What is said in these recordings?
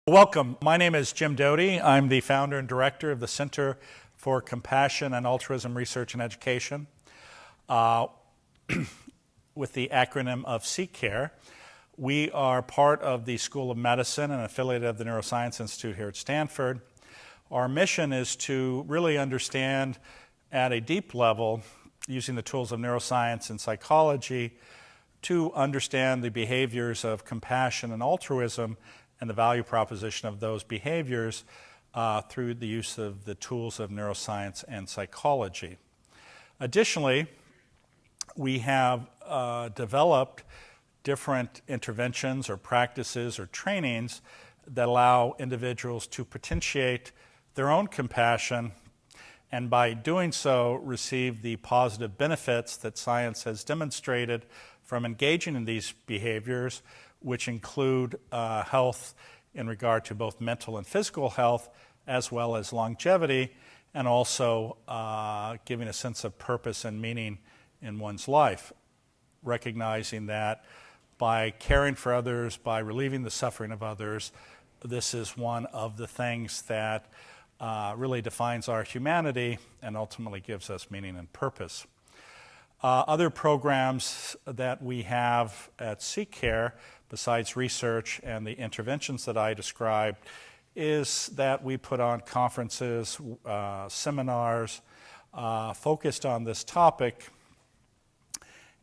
Welcome. My name is Jim Doty. I'm the founder and director of the Center for Compassion and Altruism Research and Education, with the acronym of CCARE. We are part of the School of Medicine and affiliated of the Neuroscience Institute here at Stanford. Our mission is to really understand at a deep level, using the tools of neuroscience and psychology, to understand the behaviors of compassion and altruism and the value proposition of those behaviors through the use of the tools of neuroscience and psychology. Additionally, we have developed different interventions or practices or trainings that allow individuals to potentiate their own compassion and by doing so receive the positive benefits that science has demonstrated from engaging in these behaviors, which include health in regard to both mental and physical health, as well as longevity, and also giving a sense of purpose and meaning in one's life, recognizing that by caring for others, by relieving the suffering of others, this is one of the things that really defines our humanity and ultimately gives us meaning and purpose. Other programs that we have at CCARE, besides research and the interventions that I described, is that we put on conferences, seminars focused on this topic.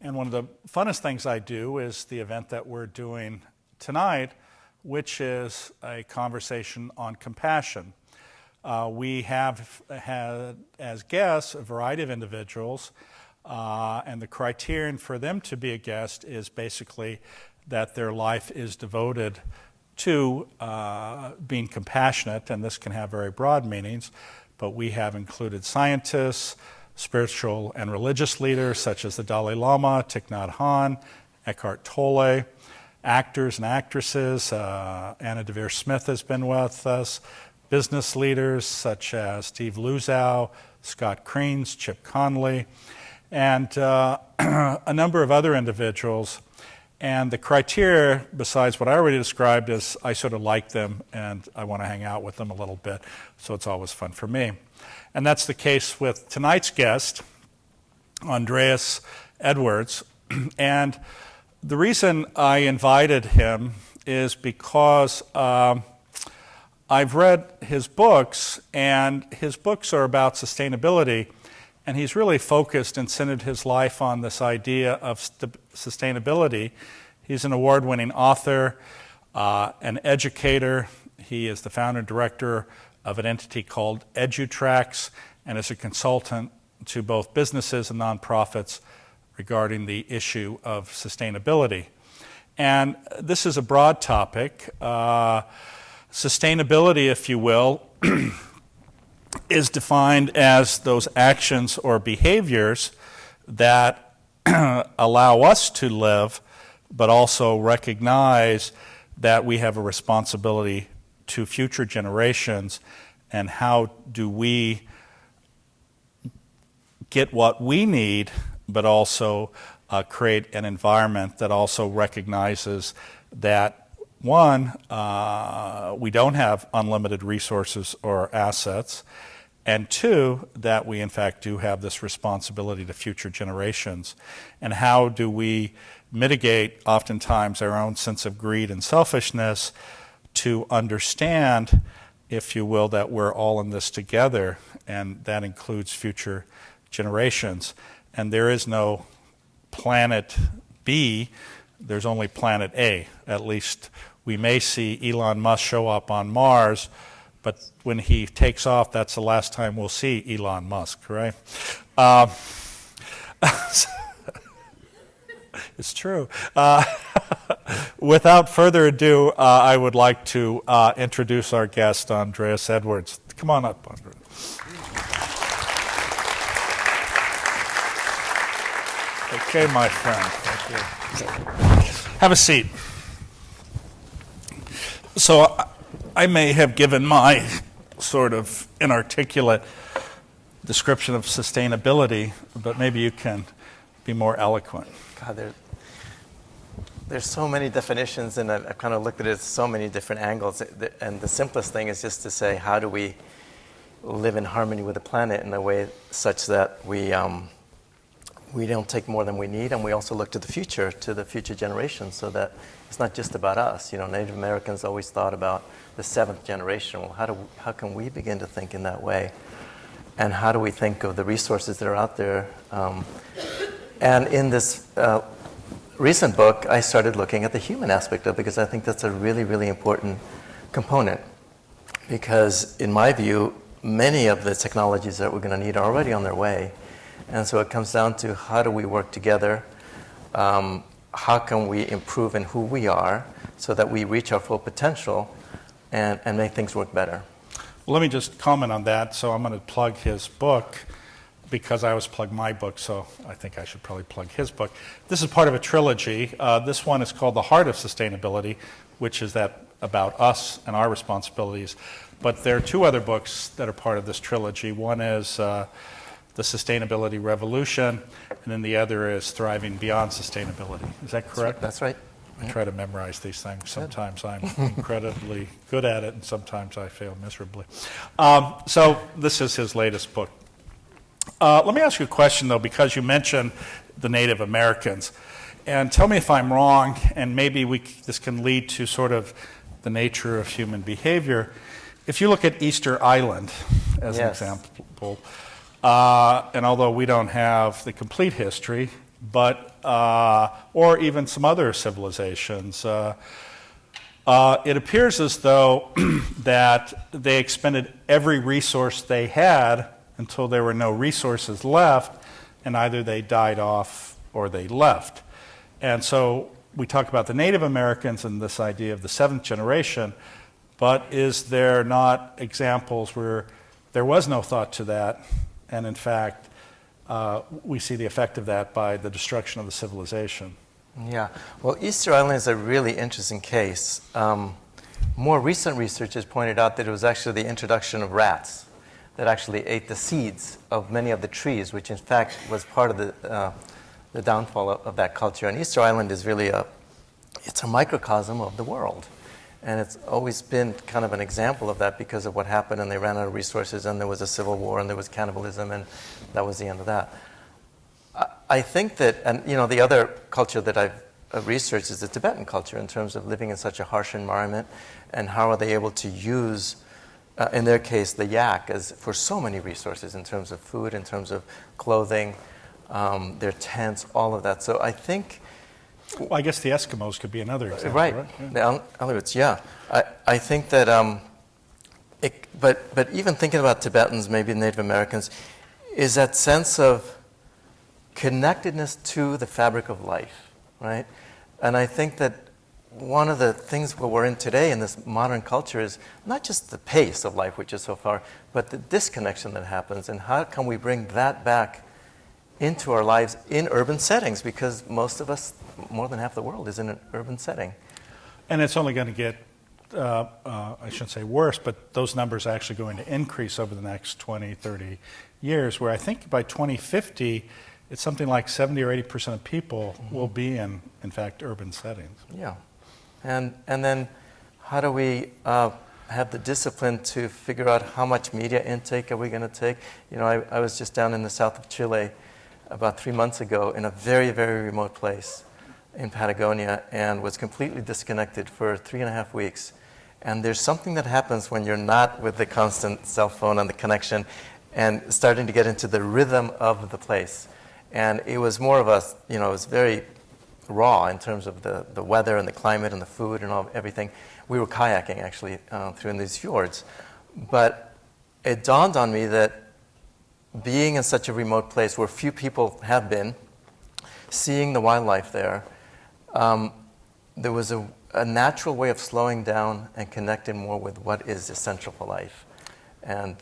And one of the funnest things I do is the event that we're doing tonight, which is a conversation on compassion. We have had as guests a variety of individuals, and the criterion for them to be a guest is basically that their life is devoted to being compassionate, and this can have very broad meanings, but we have included scientists, spiritual and religious leaders such as the Dalai Lama, Thich Nhat Hanh, Eckhart Tolle, actors and actresses. Anna Devere Smith has been with us, business leaders such as Steve Luzow, Scott Kreens, Chip Conley, and a number of other individuals. And the criteria, besides what I already described, is I sort of like them and I want to hang out with them a little bit, so it's always fun for me. And that's the case with tonight's guest, Andreas Edwards. And the reason I invited him is because I've read his books, and his books are about sustainability, and he's really focused and centered his life on this idea of sustainability. He's an award-winning author, an educator. He is the founder and director of an entity called EduTracks, and is a consultant to both businesses and nonprofits regarding the issue of sustainability. And this is a broad topic. Sustainability, if you will, is defined as those actions or behaviors that allow us to live, but also recognize that we have a responsibility to future generations, and how do we get what we need, but also create an environment that also recognizes that, one, we don't have unlimited resources or assets, and two, that we in fact do have this responsibility to future generations. And how do we mitigate oftentimes our own sense of greed and selfishness to understand, if you will, that we're all in this together, and that includes future generations. And there is no planet B, there's only planet A. At least we may see Elon Musk show up on Mars, but when he takes off, that's the last time we'll see Elon Musk, right? It's true. Without further ado, I would like to introduce our guest, Andreas Edwards. Come on up, Andreas. Okay, my friend. Have a seat. So I may have given my sort of inarticulate description of sustainability, but maybe you can be more eloquent. God, there's so many definitions, and I've kind of looked at it so many different angles. And the simplest thing is just to say, how do we live in harmony with the planet in a way such that we don't take more than we need, and we also look to the future generations, so that it's not just about us. You know, Native Americans always thought about the seventh generation. Well, how can we begin to think in that way? And how do we think of the resources that are out there? And in this recent book, I started looking at the human aspect of it, because I think that's a really, really important component. Because in my view, many of the technologies that we're going to need are already on their way. And so it comes down to, how do we work together? How can we improve in who we are so that we reach our full potential and make things work better? Well, let me just comment on that. So I'm going to plug his book, because I always plug my book, so I think I should probably plug his book. This is part of a trilogy. This one is called The Heart of Sustainability, which is about us and our responsibilities. But there are two other books that are part of this trilogy. One is The Sustainability Revolution, and then the other is Thriving Beyond Sustainability. Is that correct? That's right. I try to memorize these things. Sometimes I'm incredibly good at it, and sometimes I fail miserably. So this is his latest book. Let me ask you a question, though, because you mentioned the Native Americans. And tell me if I'm wrong, and maybe this can lead to sort of the nature of human behavior. If you look at Easter Island as an example, and although we don't have the complete history, but or even some other civilizations, it appears as though that they expended every resource they had until there were no resources left, and either they died off or they left. And so we talk about the Native Americans and this idea of the seventh generation, but is there not examples where there was no thought to that, and in fact, we see the effect of that by the destruction of the civilization? Yeah, well, Easter Island is a really interesting case. More recent research has pointed out that it was actually the introduction of rats that actually ate the seeds of many of the trees, which in fact was part of the downfall of that culture. And Easter Island is really it's a microcosm of the world. And it's always been kind of an example of that, because of what happened, and they ran out of resources, and there was a civil war, and there was cannibalism, and that was the end of that. I think that, and you know, the other culture that I've researched is the Tibetan culture, in terms of living in such a harsh environment, and how are they able to use, in their case, the yak for so many resources, in terms of food, in terms of clothing, their tents, all of that. So I think... Well, I guess the Eskimos could be another example, right? Yeah. The Aleuts, yeah. I think that, but even thinking about Tibetans, maybe Native Americans, is that sense of connectedness to the fabric of life, right? And I think that one of the things where we're in today in this modern culture is not just the pace of life, which is so far, but the disconnection that happens, and how can we bring that back into our lives in urban settings, because most of us, more than half the world, is in an urban setting. And it's only going to get, I shouldn't say worse, but those numbers are actually going to increase over the next 20, 30 years, where I think by 2050, it's something like 70 or 80% of people will be in fact, urban settings. Yeah. And then how do we have the discipline to figure out how much media intake are we going to take? You know, I was just down in the south of Chile about 3 months ago in a very, very remote place in Patagonia, and was completely disconnected for 3.5 weeks. And there's something that happens when you're not with the constant cell phone and the connection, and starting to get into the rhythm of the place. And it was more of it was very raw in terms of the weather and the climate and the food and everything. We were kayaking actually through in these fjords. But it dawned on me that being in such a remote place where few people have been, seeing the wildlife there, there was a natural way of slowing down and connecting more with what is essential for life. And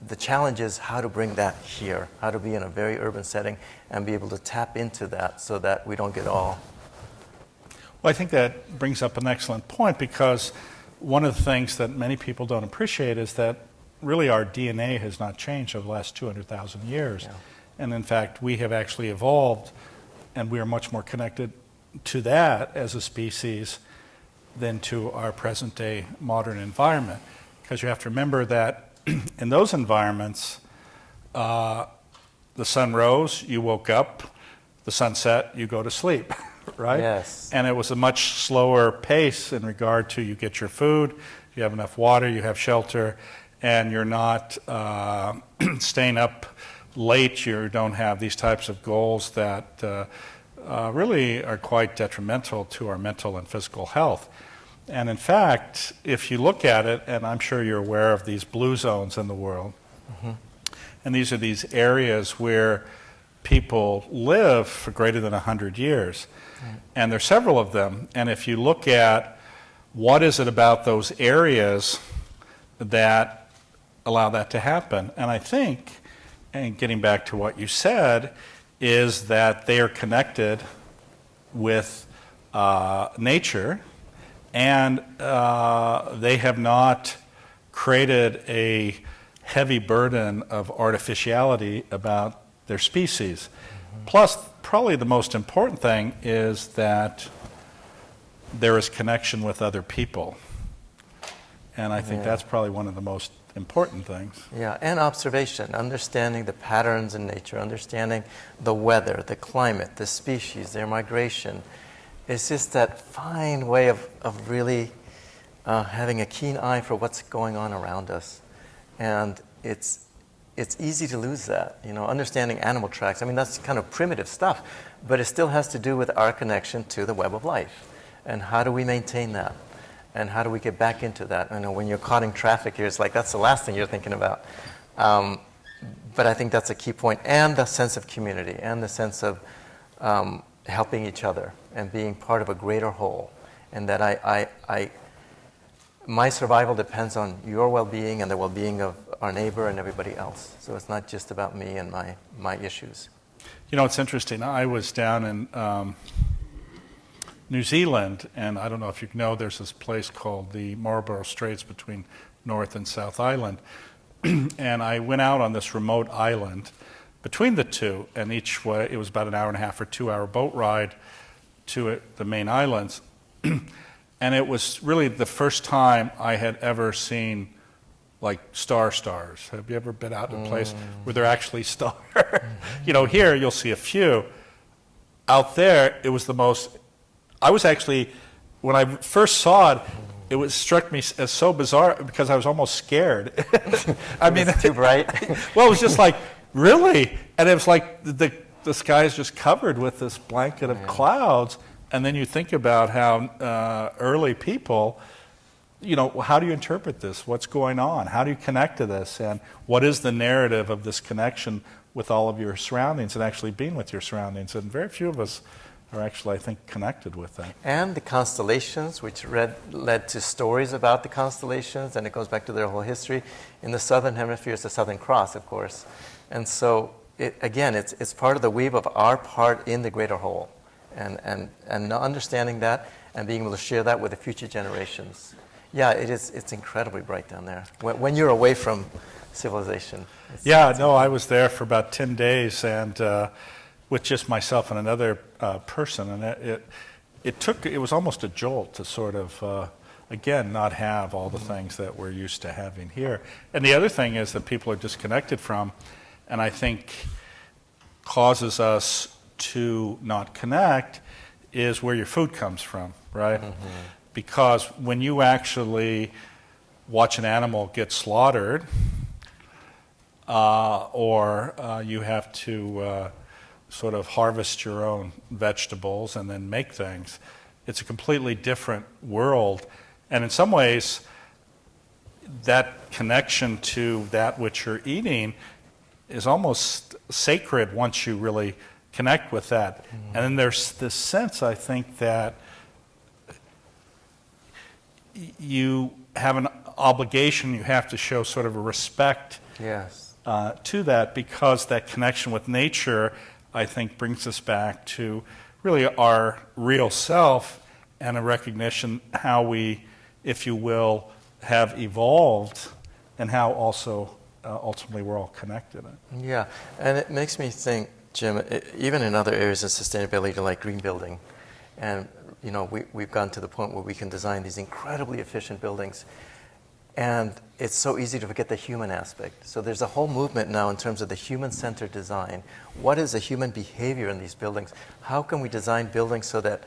the challenge is how to bring that here, how to be in a very urban setting and be able to tap into that so that we don't get all... Well, I think that brings up an excellent point, because one of the things that many people don't appreciate is that really our DNA has not changed over the last 200,000 years. Yeah. And in fact, we have actually evolved, and we are much more connected to that as a species than to our present day modern environment. Because you have to remember that in those environments, the sun rose, you woke up, the sun set, you go to sleep, right? Yes. And it was a much slower pace in regard to you get your food, you have enough water, you have shelter, and you're not staying up late, you don't have these types of goals that really are quite detrimental to our mental and physical health. And in fact, if you look at it, and I'm sure you're aware of these blue zones in the world, and these are these areas where people live for greater than 100 years. And there's several of them. And if you look at what is it about those areas that allow that to happen, and I think, and getting back to what you said, is that they are connected with nature, and they have not created a heavy burden of artificiality about their species. Plus, probably the most important thing is that there is connection with other people. And I think that's probably one of the most important things. Yeah, and observation, understanding the patterns in nature, understanding the weather, the climate, the species, their migration. It's just that fine way of really having a keen eye for what's going on around us. And it's easy to lose that, understanding animal tracks. I mean, that's kind of primitive stuff, but it still has to do with our connection to the web of life. And how do we maintain that? And how do we get back into that? I know when you're caught in traffic here, it's like that's the last thing you're thinking about. But I think that's a key point. And the sense of community, and the sense of helping each other, and being part of a greater whole. And that my survival depends on your well-being and the well-being of our neighbor and everybody else. So it's not just about me and my issues. It's interesting. I was down in New Zealand, and I don't know if you know, there's this place called the Marlborough Straits between North and South Island. And I went out on this remote island between the two, and each way, it was about an hour and a half or 2-hour boat ride to the main islands. And it was really the first time I had ever seen like stars. Have you ever been out to a place where they're actually stars? Here you'll see a few. Out there, it was the most. I was actually, when I first saw it, it struck me as so bizarre because I was almost scared. I mean, it's too bright. Well, it was just like, really, and it was like the sky is just covered with this blanket of clouds. And then you think about how early people, how do you interpret this? What's going on? How do you connect to this? And what is the narrative of this connection with all of your surroundings and actually being with your surroundings? And very few of us are actually, I think, connected with that. And the constellations, which led to stories about the constellations, and it goes back to their whole history. In the Southern Hemisphere, it's the Southern Cross, of course. And so, it's part of the weave of our part in the greater whole. And understanding that and being able to share that with the future generations. Yeah, it's incredibly bright down there when you're away from civilization. I was there for about 10 days and with just myself and another person, and it was almost a jolt to sort of again not have all the things that we're used to having here. And the other thing is that people are disconnected from, and I think causes us to not connect, is where your food comes from, right? Because when you actually watch an animal get slaughtered, or you have to sort of harvest your own vegetables and then make things, it's a completely different world. And in some ways, that connection to that which you're eating is almost sacred once you really connect with that. And then there's this sense, I think, that you have an obligation, you have to show sort of a respect to that, because that connection with nature, I think, brings us back to really our real self and a recognition how we, if you will, have evolved and how also ultimately we're all connected. Yeah, and it makes me think, Jim, even in other areas of sustainability, like green building, And we've gotten to the point where we can design these incredibly efficient buildings. And it's so easy to forget the human aspect. So there's a whole movement now in terms of the human-centered design. What is the human behavior in these buildings? How can we design buildings so that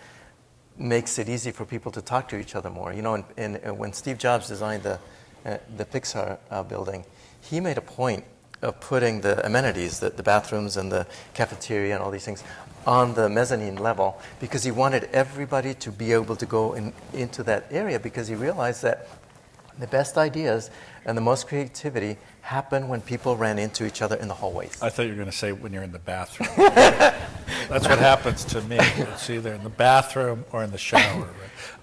makes it easy for people to talk to each other more? When Steve Jobs designed the Pixar building, he made a point of putting the amenities, the bathrooms and the cafeteria and all these things, on the mezzanine level, because he wanted everybody to be able to go into that area, because he realized that the best ideas and the most creativity happen when people ran into each other in the hallways. I thought you were going to say when you're in the bathroom. That's what happens to me. It's either in the bathroom or in the shower.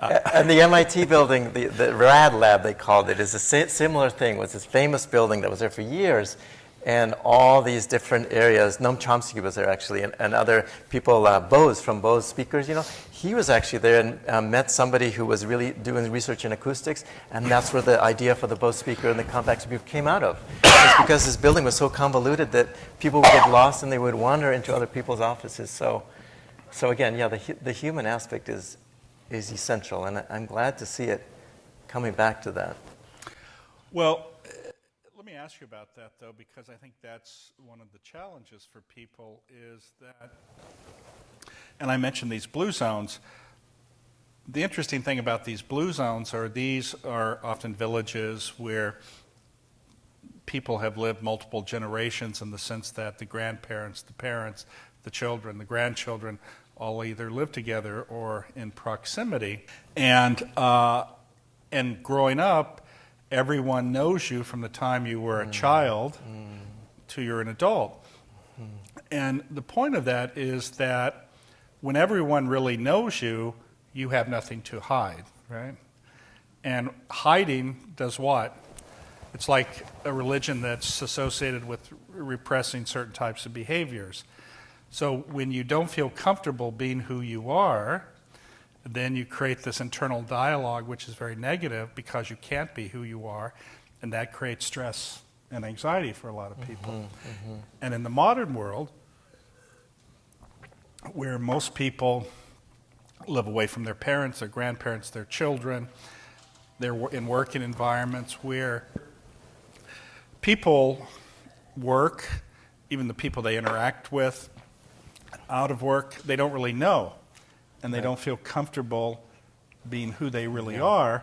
Right? And the MIT building, the RAD lab they called it, is a similar thing. It was this famous building that was there for years, and all these different areas. Noam Chomsky was there actually, and other people, Bose from Bose Speakers, he was actually there and met somebody who was really doing research in acoustics, and that's where the idea for the Bose speaker and the compact speaker came out of. It's because this building was so convoluted that people would get lost and they would wander into other people's offices. So again, yeah, the human aspect is essential, and I'm glad to see it coming back to that. Well, let me ask you about that, though, because I think that's one of the challenges for people is that, and I mentioned these blue zones. The interesting thing about these blue zones are these are often villages where people have lived multiple generations, in the sense that the grandparents, the parents, the children, the grandchildren all either live together or in proximity. And growing up, everyone knows you from the time you were a child to you're an adult. And the point of that is that when everyone really knows you, you have nothing to hide, right? And hiding does what? It's like a religion that's associated with repressing certain types of behaviors. So when you don't feel comfortable being who you are, then you create this internal dialogue, which is very negative because you can't be who you are, and that creates stress and anxiety for a lot of people. And in the modern world, where most people live away from their parents, their grandparents, their children, they're in working environments where people work, even the people they interact with out of work, they don't really know. And they don't feel comfortable being who they really are.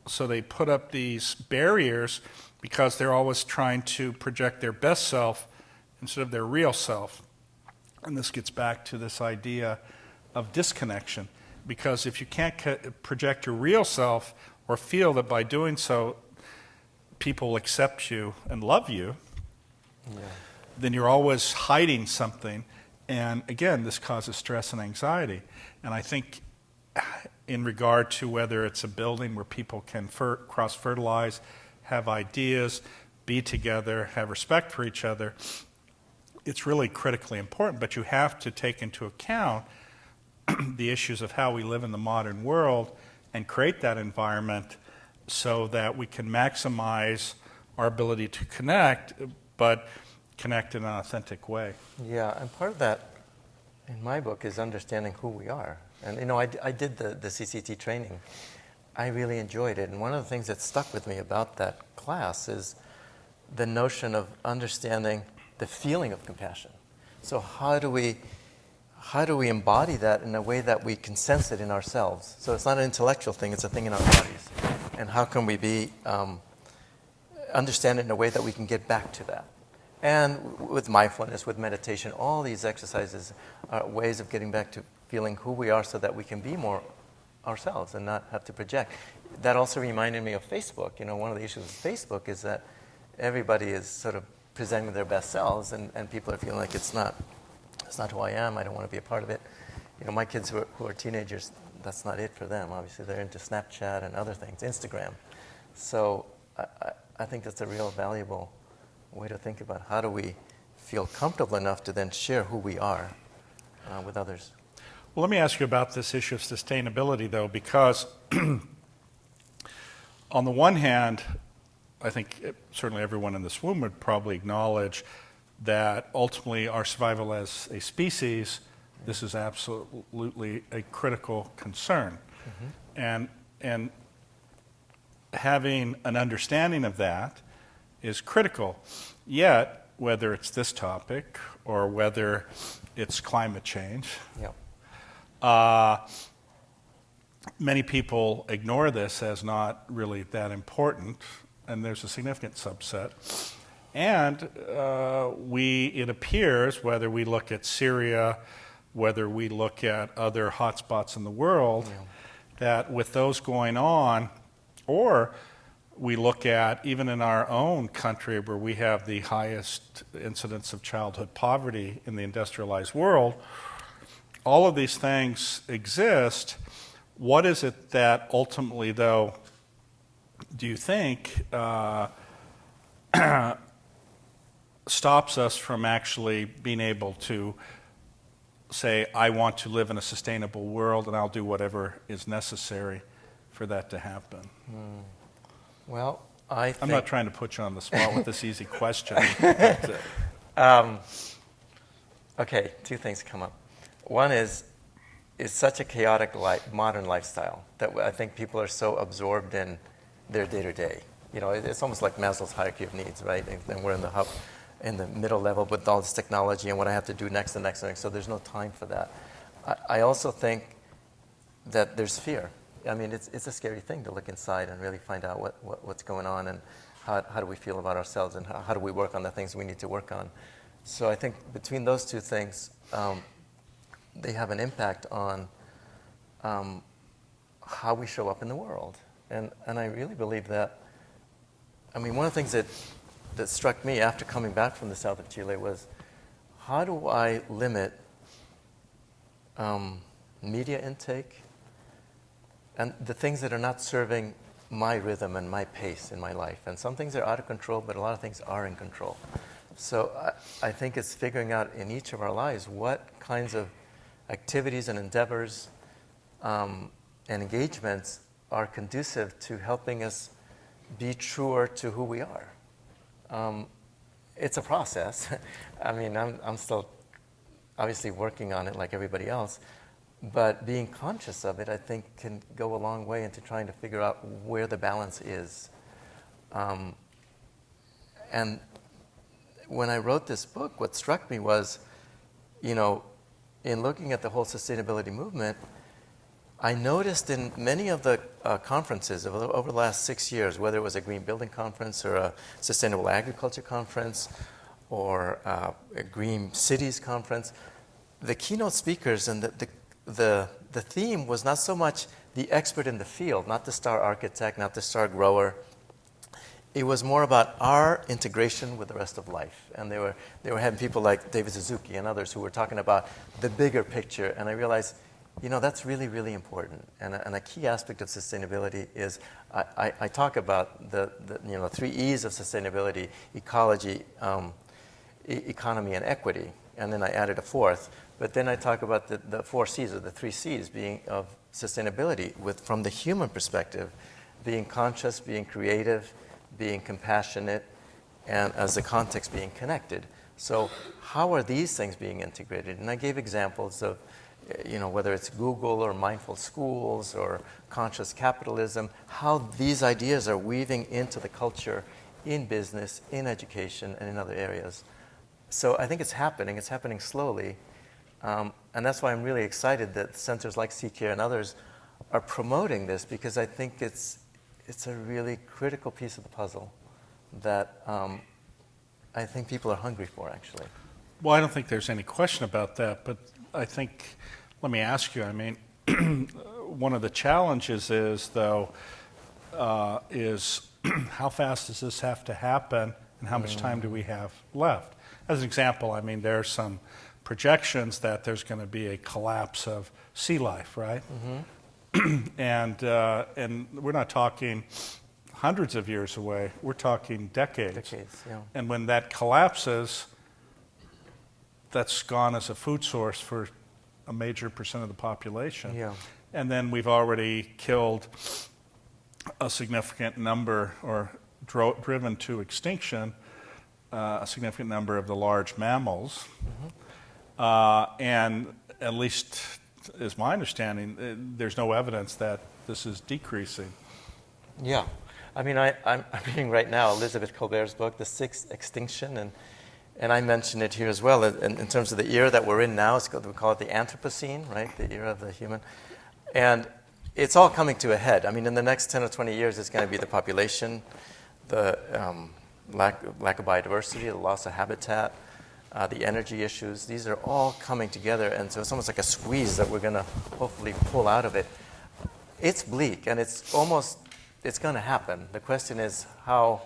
So they put up these barriers because they're always trying to project their best self instead of their real self. And this gets back to this idea of disconnection. Because if you can't project your real self or feel that by doing so people accept you and love you, then you're always hiding something. And again, this causes stress and anxiety. And I think in regard to whether it's a building where people can cross-fertilize, have ideas, be together, have respect for each other, it's really critically important. But you have to take into account the issues of how we live in the modern world and create that environment so that we can maximize our ability to connect, but connect in an authentic way. Yeah, and part of that in my book is understanding who we are. And I did the CCT training. I really enjoyed it. And one of the things that stuck with me about that class is the notion of understanding the feeling of compassion. So how do we embody that in a way that we can sense it in ourselves? So it's not an intellectual thing, it's a thing in our bodies. And how can we understand it in a way that we can get back to that? And with mindfulness, with meditation, all these exercises are ways of getting back to feeling who we are so that we can be more ourselves and not have to project. That also reminded me of Facebook. One of the issues with Facebook is that everybody is sort of presenting their best selves, and people are feeling like it's not who I am, I don't want to be a part of it. My kids who are teenagers, that's not it for them. Obviously, they're into Snapchat and other things, Instagram. So I think that's a real valuable way to think about how do we feel comfortable enough to then share who we are with others. Well, let me ask you about this issue of sustainability, though, because on the one hand, I think certainly everyone in this room would probably acknowledge that ultimately our survival as a species This is absolutely a critical concern. And having an understanding of that is critical. Yet, whether it's this topic or whether it's climate change, many people ignore this as not really that important, and there's a significant subset. And it appears, whether we look at Syria, whether we look at other hotspots in the world, that with those going on, or we look at even in our own country where we have the highest incidence of childhood poverty in the industrialized world, all of these things exist. What is it that ultimately, though, do you think stops us from actually being able to say, I want to live in a sustainable world and I'll do whatever is necessary for that to happen? Well, I'm not trying to put you on the spot with this easy question. Okay, two things come up. One is such a chaotic modern lifestyle that I think people are so absorbed in their day-to-day. You know, it's almost like Maslow's hierarchy of needs, right? And we're in the hub, in the middle level with all this technology and what I have to do next and next and next. So there's no time for that. I also think that there's fear. I mean, it's a scary thing to look inside and really find out what's going on and how do we feel about ourselves and how do we work on the things we need to work on. So I think between those two things, they have an impact on how we show up in the world. And I really believe that, I mean, one of the things that struck me after coming back from the south of Chile was, how do I limit media intake and the things that are not serving my rhythm and my pace in my life? And some things are out of control, but a lot of things are in control. So I think it's figuring out in each of our lives what kinds of activities and endeavors and engagements are conducive to helping us be truer to who we are. It's a process. I mean, I'm still obviously working on it like everybody else, but being conscious of it, I think, can go a long way into trying to figure out where the balance is. And when I wrote this book, what struck me was, you know, in looking at the whole sustainability movement, I noticed in many of the conferences over the last 6 years, whether it was a green building conference or a sustainable agriculture conference or a green cities conference, the keynote speakers and the theme was not so much the expert in the field, not the star architect, not the star grower. It was more about our integration with the rest of life. And they were having people like David Suzuki and others who were talking about the bigger picture. And I realized, you know, that's really, really important. And a key aspect of sustainability is I talk about the 3 E's of sustainability: ecology, economy, and equity. And then I added a fourth. But then I talk about the 4 C's, or the 3 C's, being of sustainability from the human perspective, being conscious, being creative, being compassionate, and as the context, being connected. So how are these things being integrated? And I gave examples of, you know, whether it's Google or mindful schools or conscious capitalism, how these ideas are weaving into the culture in business, in education, and in other areas. So I think it's happening slowly. And that's why I'm really excited that centers like CCARE and others are promoting this, because I think it's a really critical piece of the puzzle that I think people are hungry for, actually. Well, I don't think there's any question about that, but I think, let me ask you, I mean, one of the challenges is, though, is how fast does this have to happen and how much time do we have left? As an example, I mean, there are some projections that there's going to be a collapse of sea life, right? And we're not talking hundreds of years away. We're talking decades. Decades, yeah. And when that collapses, that's gone as a food source for a major percent of the population. Yeah. And then we've already killed a significant number, or driven to extinction, a significant number of the large mammals. And at least is my understanding, there's no evidence that this is decreasing. Yeah. I mean, I'm reading right now Elizabeth Colbert's book, The Sixth Extinction, and I mentioned it here as well in terms of the era that we're in now. We call it the Anthropocene, right? The era of the human. And it's all coming to a head. I mean, in the next 10 or 20 years, it's going to be the population, the lack of biodiversity, the loss of habitat, the energy issues. These are all coming together, and so it's almost like a squeeze that we're going to hopefully pull out of it. It's bleak, and it's going to happen. The question is how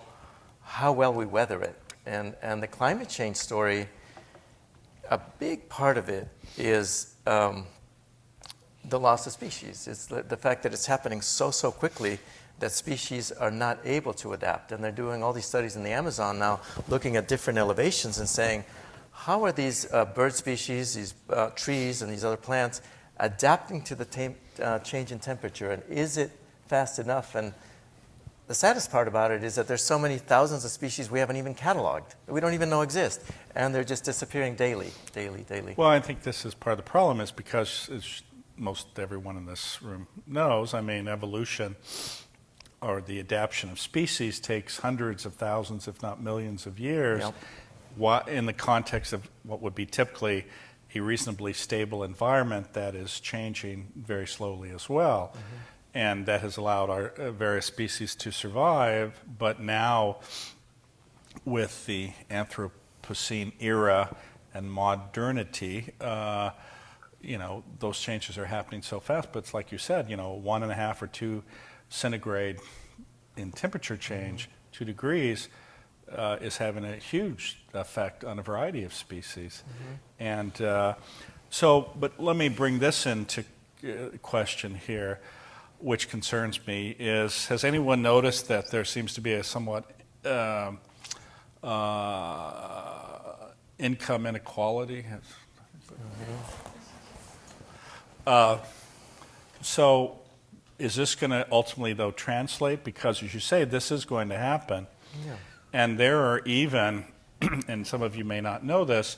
well we weather it. And the climate change story, a big part of it is the loss of species. It's the fact that it's happening so quickly that species are not able to adapt. And they're doing all these studies in the Amazon now, looking at different elevations and saying, how are these bird species, these trees and these other plants adapting to the change in temperature? And is it fast enough? And the saddest part about it is that there's so many thousands of species we haven't even cataloged, that we don't even know exist. And they're just disappearing daily. Well, I think this is part of the problem is because, as most everyone in this room knows, I mean, evolution or the adaptation of species takes hundreds of thousands, if not millions of years. Yep. In the context of what would be typically a reasonably stable environment that is changing very slowly as well. Mm-hmm. And that has allowed our various species to survive. But now, with the Anthropocene era and modernity, those changes are happening so fast. But it's like you said, 1.5 or 2 centigrade in temperature change, 2 degrees, is having a huge effect on a variety of species. Mm-hmm. And but let me bring this into question here, which concerns me, has anyone noticed that there seems to be a somewhat income inequality? Mm-hmm. So is this going to ultimately, though, translate? Because, as you say, this is going to happen. Yeah. And there are even, and some of you may not know this,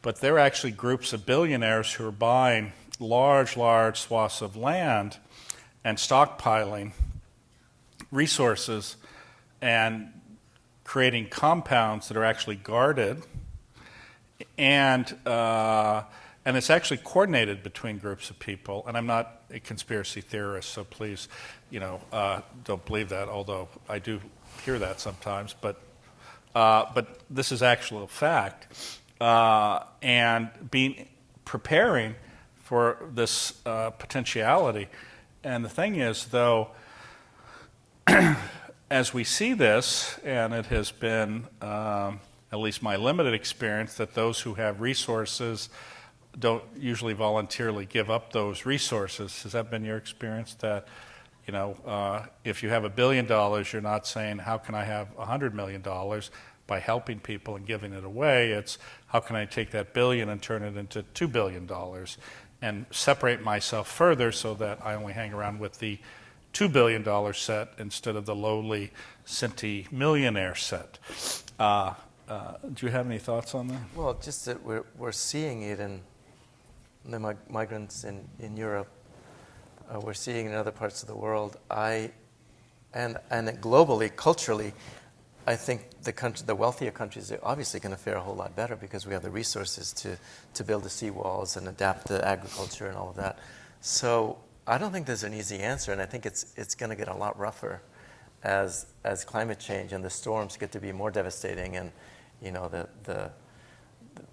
but there are actually groups of billionaires who are buying large swaths of land and stockpiling resources and creating compounds that are actually guarded, and it's actually coordinated between groups of people. And I'm not a conspiracy theorist, so please, don't believe that. Although I do hear that sometimes, but this is actual fact, and preparing for this potentiality. And the thing is, though, as we see this, and it has been, at least my limited experience, that those who have resources don't usually voluntarily give up those resources. Has that been your experience? That, if you have $1 billion, you're not saying, how can I have $100 million by helping people and giving it away? It's, how can I take that billion and turn it into $2 billion? And separate myself further so that I only hang around with the $2 billion set instead of the lowly centimillionaire set. Do you have any thoughts on that? Well, just that we're seeing it in the migrants in Europe. We're seeing it in other parts of the world. And globally, culturally, I think the wealthier countries are obviously going to fare a whole lot better because we have the resources to build the seawalls and adapt the agriculture and all of that. So I don't think there's an easy answer, and I think it's going to get a lot rougher as climate change and the storms get to be more devastating, and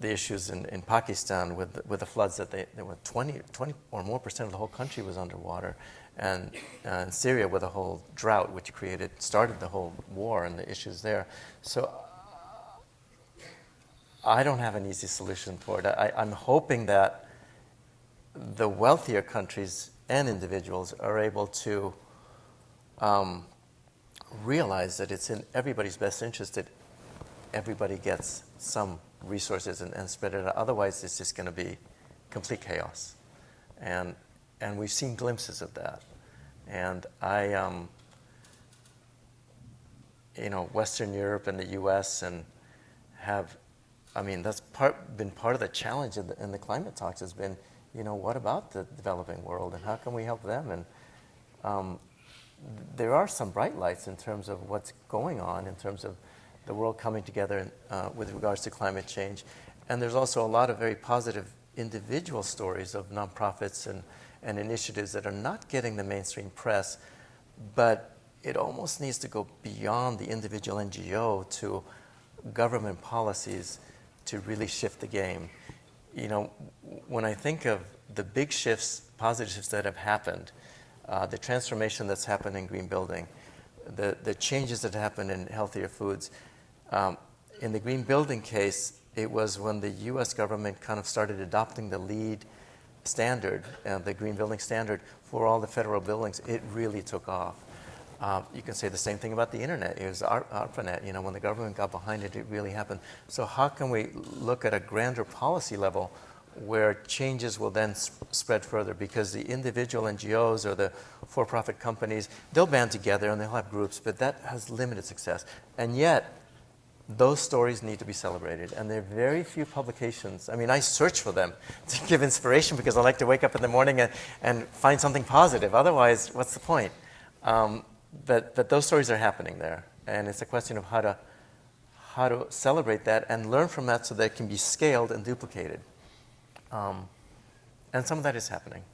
the issues in Pakistan with the floods that they were 20 or more % of the whole country was underwater. And in Syria with a whole drought, which started the whole war and the issues there. So I don't have an easy solution for it. I'm hoping that the wealthier countries and individuals are able to realize that it's in everybody's best interest that everybody gets some resources and spread it out. Otherwise, it's just going to be complete chaos. And we've seen glimpses of that. And Western Europe and the U.S. that's been part of the challenge in the climate talks has been what about the developing world and how can we help them? And there are some bright lights in terms of what's going on, in terms of the world coming together with regards to climate change. And there's also a lot of very positive individual stories of nonprofits and initiatives that are not getting the mainstream press, but it almost needs to go beyond the individual NGO to government policies to really shift the game. When I think of the big shifts, positive shifts that have happened, the transformation that's happened in green building, the changes that happened in healthier foods. In the green building case, it was when the US government kind of started adopting the LEED standard, the green building standard for all the federal buildings. It really took off. You can say the same thing about the internet. It was ARPANET. When the government got behind it, it really happened. So how can we look at a grander policy level where changes will then spread further? Because the individual NGOs or the for-profit companies, they'll band together and they'll have groups, but that has limited success. And yet, those stories need to be celebrated. And there are very few publications. I mean, I search for them to give inspiration because I like to wake up in the morning and find something positive. Otherwise, what's the point? But those stories are happening there. And it's a question of how to celebrate that and learn from that so that it can be scaled and duplicated. And some of that is happening.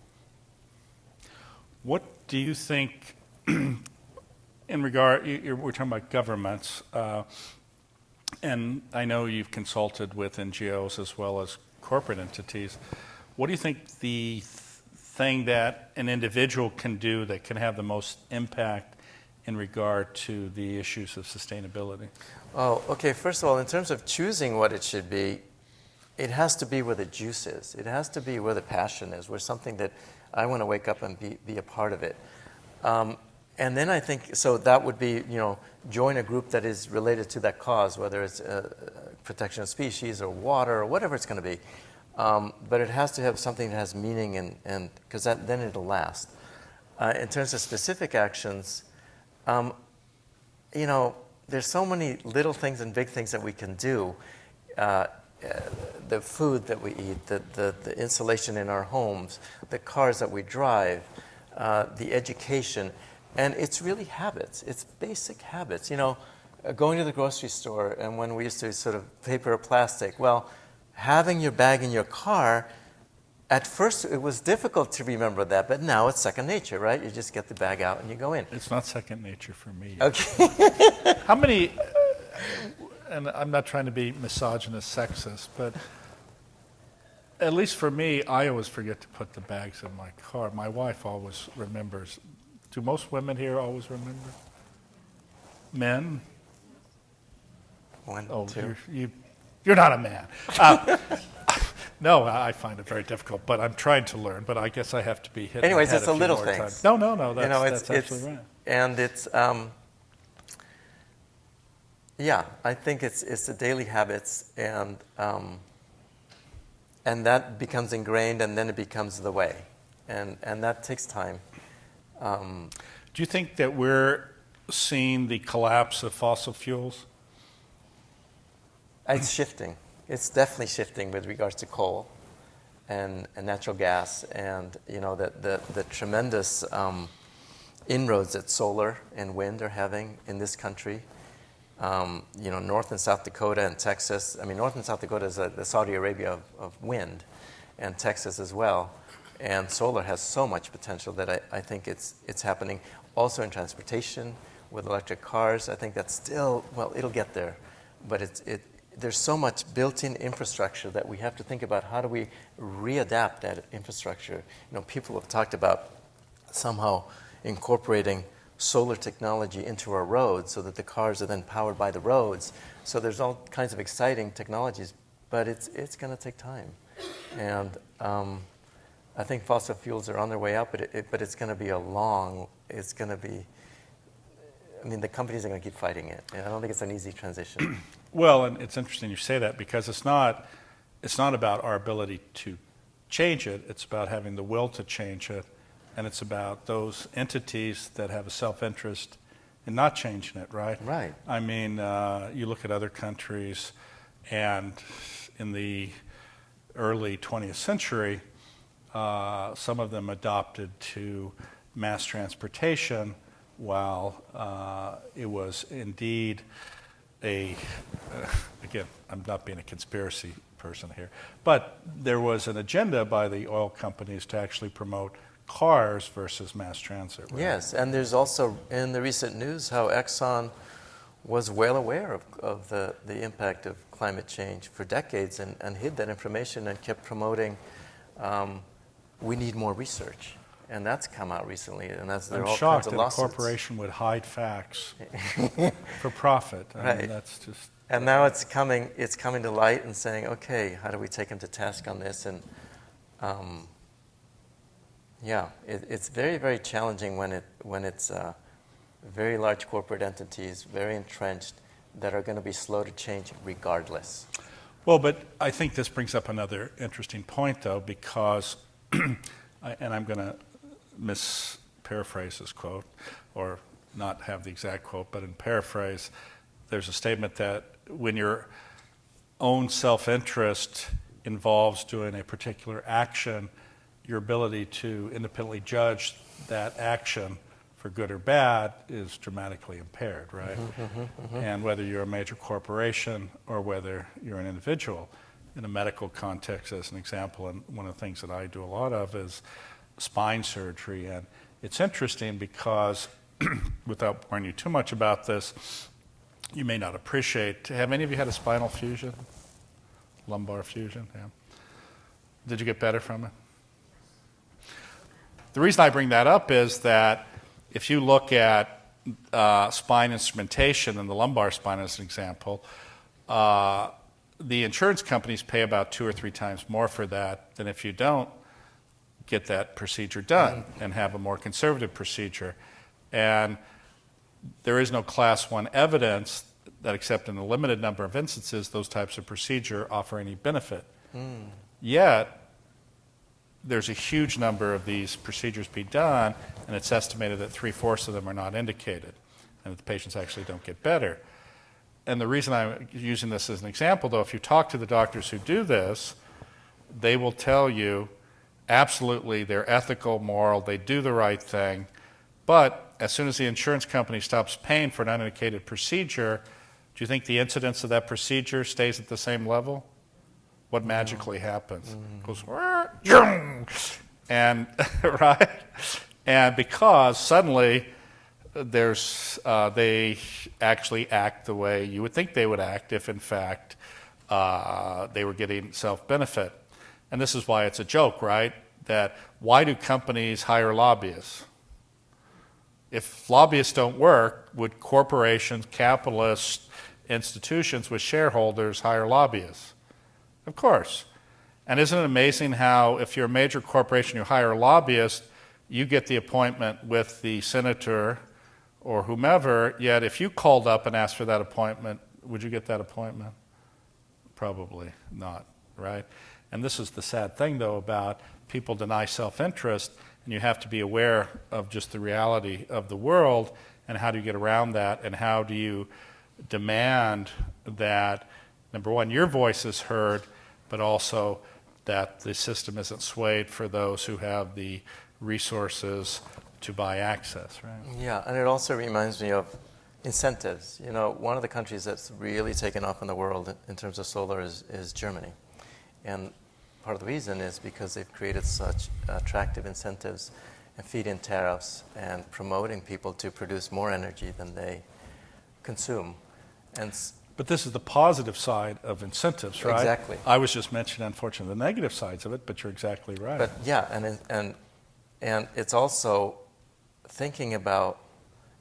What do you think, in regard, we're talking about governments, and I know you've consulted with NGOs as well as corporate entities. What do you think the thing that an individual can do that can have the most impact in regard to the issues of sustainability? Oh, okay. First of all, in terms of choosing what it should be, it has to be where the juice is. It has to be where the passion is, where something that I want to wake up and be a part of it. And then I think, so that would be, join a group that is related to that cause, whether it's protection of species or water or whatever it's going to be. But it has to have something that has meaning, and because then it'll last. In terms of specific actions, there's so many little things and big things that we can do. The food that we eat, the insulation in our homes, the cars that we drive, the education. And it's really habits. It's basic habits. Going to the grocery store, and when we used to sort of paper or plastic, well, having your bag in your car, at first it was difficult to remember that, but now it's second nature, right? You just get the bag out and you go in. It's not second nature for me. Okay. How many, and I'm not trying to be misogynist, sexist, but at least for me, I always forget to put the bags in my car. My wife always remembers. Do most women here always remember? Men? One, two. You're not a man. No, I find it very difficult, but I'm trying to learn. But I guess I have to be hit. Anyways, it's a little things. No, that's absolutely right. And it's, I think it's the daily habits, and that becomes ingrained, and then it becomes the way, and that takes time. Do you think that we're seeing the collapse of fossil fuels? It's shifting. It's definitely shifting with regards to coal and natural gas, and the tremendous inroads that solar and wind are having in this country. North and South Dakota and Texas. I mean, North and South Dakota is the Saudi Arabia of wind, and Texas as well. And solar has so much potential that I think it's happening. Also in transportation with electric cars, I think that's still, it'll get there. But there's so much built-in infrastructure that we have to think about how do we readapt that infrastructure. People have talked about somehow incorporating solar technology into our roads so that the cars are then powered by the roads. So there's all kinds of exciting technologies, but it's going to take time. And I think fossil fuels are on their way out, but it's going to be the companies are going to keep fighting it. And I don't think it's an easy transition. Well, and it's interesting you say that because it's not about our ability to change it. It's about having the will to change it. And it's about those entities that have a self-interest in not changing it, right? Right. I mean, you look at other countries, and in the early 20th century, some of them adopted to mass transportation, while it was indeed again, I'm not being a conspiracy person here, but there was an agenda by the oil companies to actually promote cars versus mass transit. Right? Yes, and there's also in the recent news how Exxon was well aware of the impact of climate change for decades and hid that information and kept promoting we need more research. And that's come out recently, and there are all shocked kinds of that lawsuits. a corporation would hide facts for profit. I mean, that's just. And now it's coming to light and saying, okay, how do we take them to task on this? And it's very, very challenging when it's very large corporate entities, very entrenched, that are going to be slow to change regardless. Well, but I think this brings up another interesting point, though, because, and I'm going to paraphrase this quote, or not have the exact quote, but in paraphrase, there's a statement that when your own self-interest involves doing a particular action, your ability to independently judge that action for good or bad is dramatically impaired, right? And whether you're a major corporation or whether you're an individual, in a medical context, as an example, and one of the things that I do a lot of is spine surgery. And it's interesting because, without boring you too much about this, you may not appreciate, have any of you had a spinal fusion? Lumbar fusion, yeah. Did you get better from it? The reason I bring that up is that if you look at spine instrumentation and the lumbar spine as an example, the insurance companies pay about 2 or 3 times more for that than if you don't get that procedure done and have a more conservative procedure. And there is no class 1 evidence that, except in a limited number of instances, those types of procedure offer any benefit. Yet, there's a huge number of these procedures being done, and it's estimated that 3/4 of them are not indicated, and that the patients actually don't get better. And the reason I'm using this as an example, though, if you talk to the doctors who do this, they will tell you absolutely they're ethical, moral, they do the right thing, but as soon as the insurance company stops paying for an unindicated procedure, do you think the incidence of that procedure stays at the same level? What magically happens? It goes, and right? And because suddenly they actually act the way you would think they would act if, in fact, they were getting self-benefit. And this is why it's a joke, right? That why do companies hire lobbyists? If lobbyists don't work, would corporations, capitalist institutions with shareholders hire lobbyists? Of course. And isn't it amazing how if you're a major corporation, you hire a lobbyist, you get the appointment with the senator or whomever, yet if you called up and asked for that appointment, would you get that appointment? Probably not, right? And this is the sad thing, though, about people deny self-interest, and you have to be aware of just the reality of the world, and how do you get around that, and how do you demand that, number one, your voice is heard, but also that the system isn't swayed for those who have the resources to buy access, right? Yeah, and it also reminds me of incentives. You know, one of the countries that's really taken off in the world in terms of solar is Germany. And part of the reason is because they've created such attractive incentives and feed-in tariffs and promoting people to produce more energy than they consume. But this is the positive side of incentives, right? Exactly. I was just mentioning, unfortunately, the negative sides of it, but you're exactly right. But yeah, and it's also thinking about,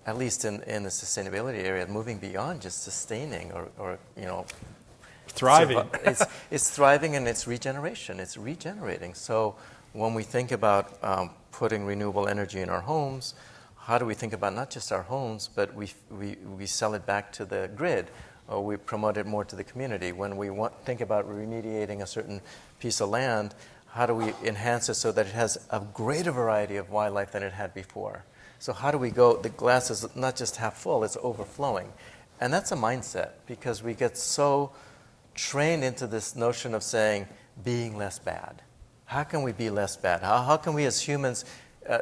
at least in the sustainability area, moving beyond just sustaining or you know, thriving. It's thriving, and it's regeneration. It's regenerating. So when we think about putting renewable energy in our homes, how do we think about not just our homes, but we sell it back to the grid, or we promote it more to the community? When we think about remediating a certain piece of land, how do we enhance it so that it has a greater variety of wildlife than it had before? So how do we go, the glass is not just half full, it's overflowing. And that's a mindset, because we get so trained into this notion of saying being less bad. How can we be less bad? How can we as humans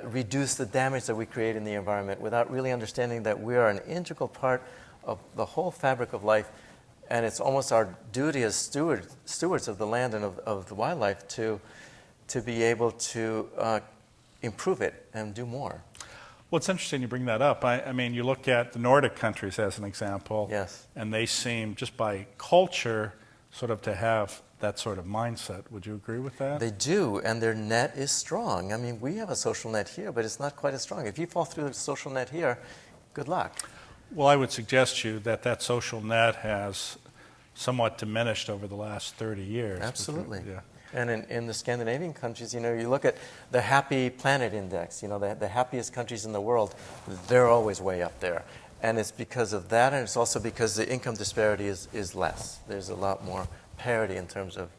reduce the damage that we create in the environment without really understanding that we are an integral part of the whole fabric of life, and it's almost our duty as stewards of the land and of the wildlife to be able to improve it and do more. Well, it's interesting you bring that up. I mean, you look at the Nordic countries as an example, yes, and they seem, just by culture, sort of to have that sort of mindset. Would you agree with that? They do, and their net is strong. I mean, we have a social net here, but it's not quite as strong. If you fall through the social net here, good luck. Well, I would suggest to you that that social net has somewhat diminished over the last 30 years. Absolutely. Yeah. And in the Scandinavian countries, you look at the Happy Planet Index, the happiest countries in the world, they're always way up there. And it's because of that, and it's also because the income disparity is less. There's a lot more parity in terms of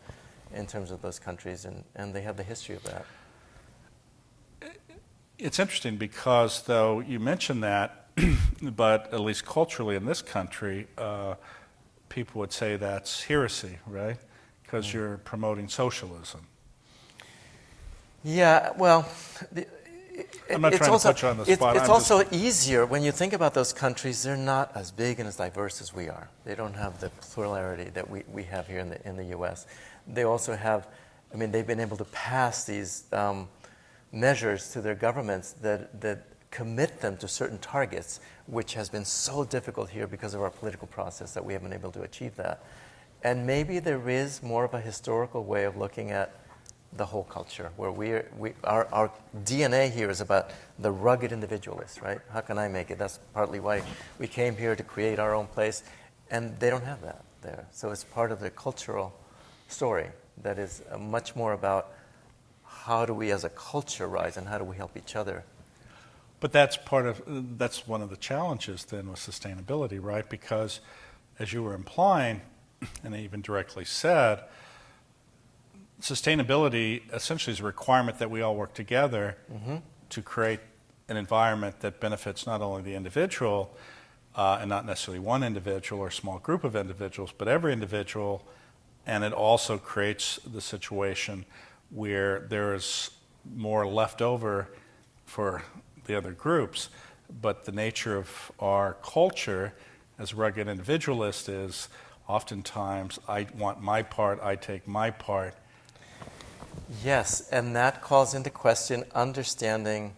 those countries, and they have the history of that. It's interesting because, though, you mentioned that, but at least culturally in this country, people would say that's heresy, right? Because you're promoting socialism. Yeah, well, I'm not trying to put you on the spot. It's also easier when you think about those countries. They're not as big and as diverse as we are. They don't have the plurality that we have here in the U.S. They also have, I mean, they've been able to pass these measures to their governments that commit them to certain targets, which has been so difficult here because of our political process that we haven't been able to achieve that. And maybe there is more of a historical way of looking at the whole culture, where our DNA here is about the rugged individualist, right? How can I make it? That's partly why we came here, to create our own place, and they don't have that there. So it's part of the cultural story that is much more about how do we as a culture rise and how do we help each other. But that's one of the challenges then with sustainability, right? Because as you were implying, and I even directly said, sustainability essentially is a requirement that we all work together to create an environment that benefits not only the individual, and not necessarily one individual or a small group of individuals, but every individual, and it also creates the situation where there is more left over for the other groups. But the nature of our culture as rugged individualist is oftentimes, I want my part, I take my part. Yes, and that calls into question understanding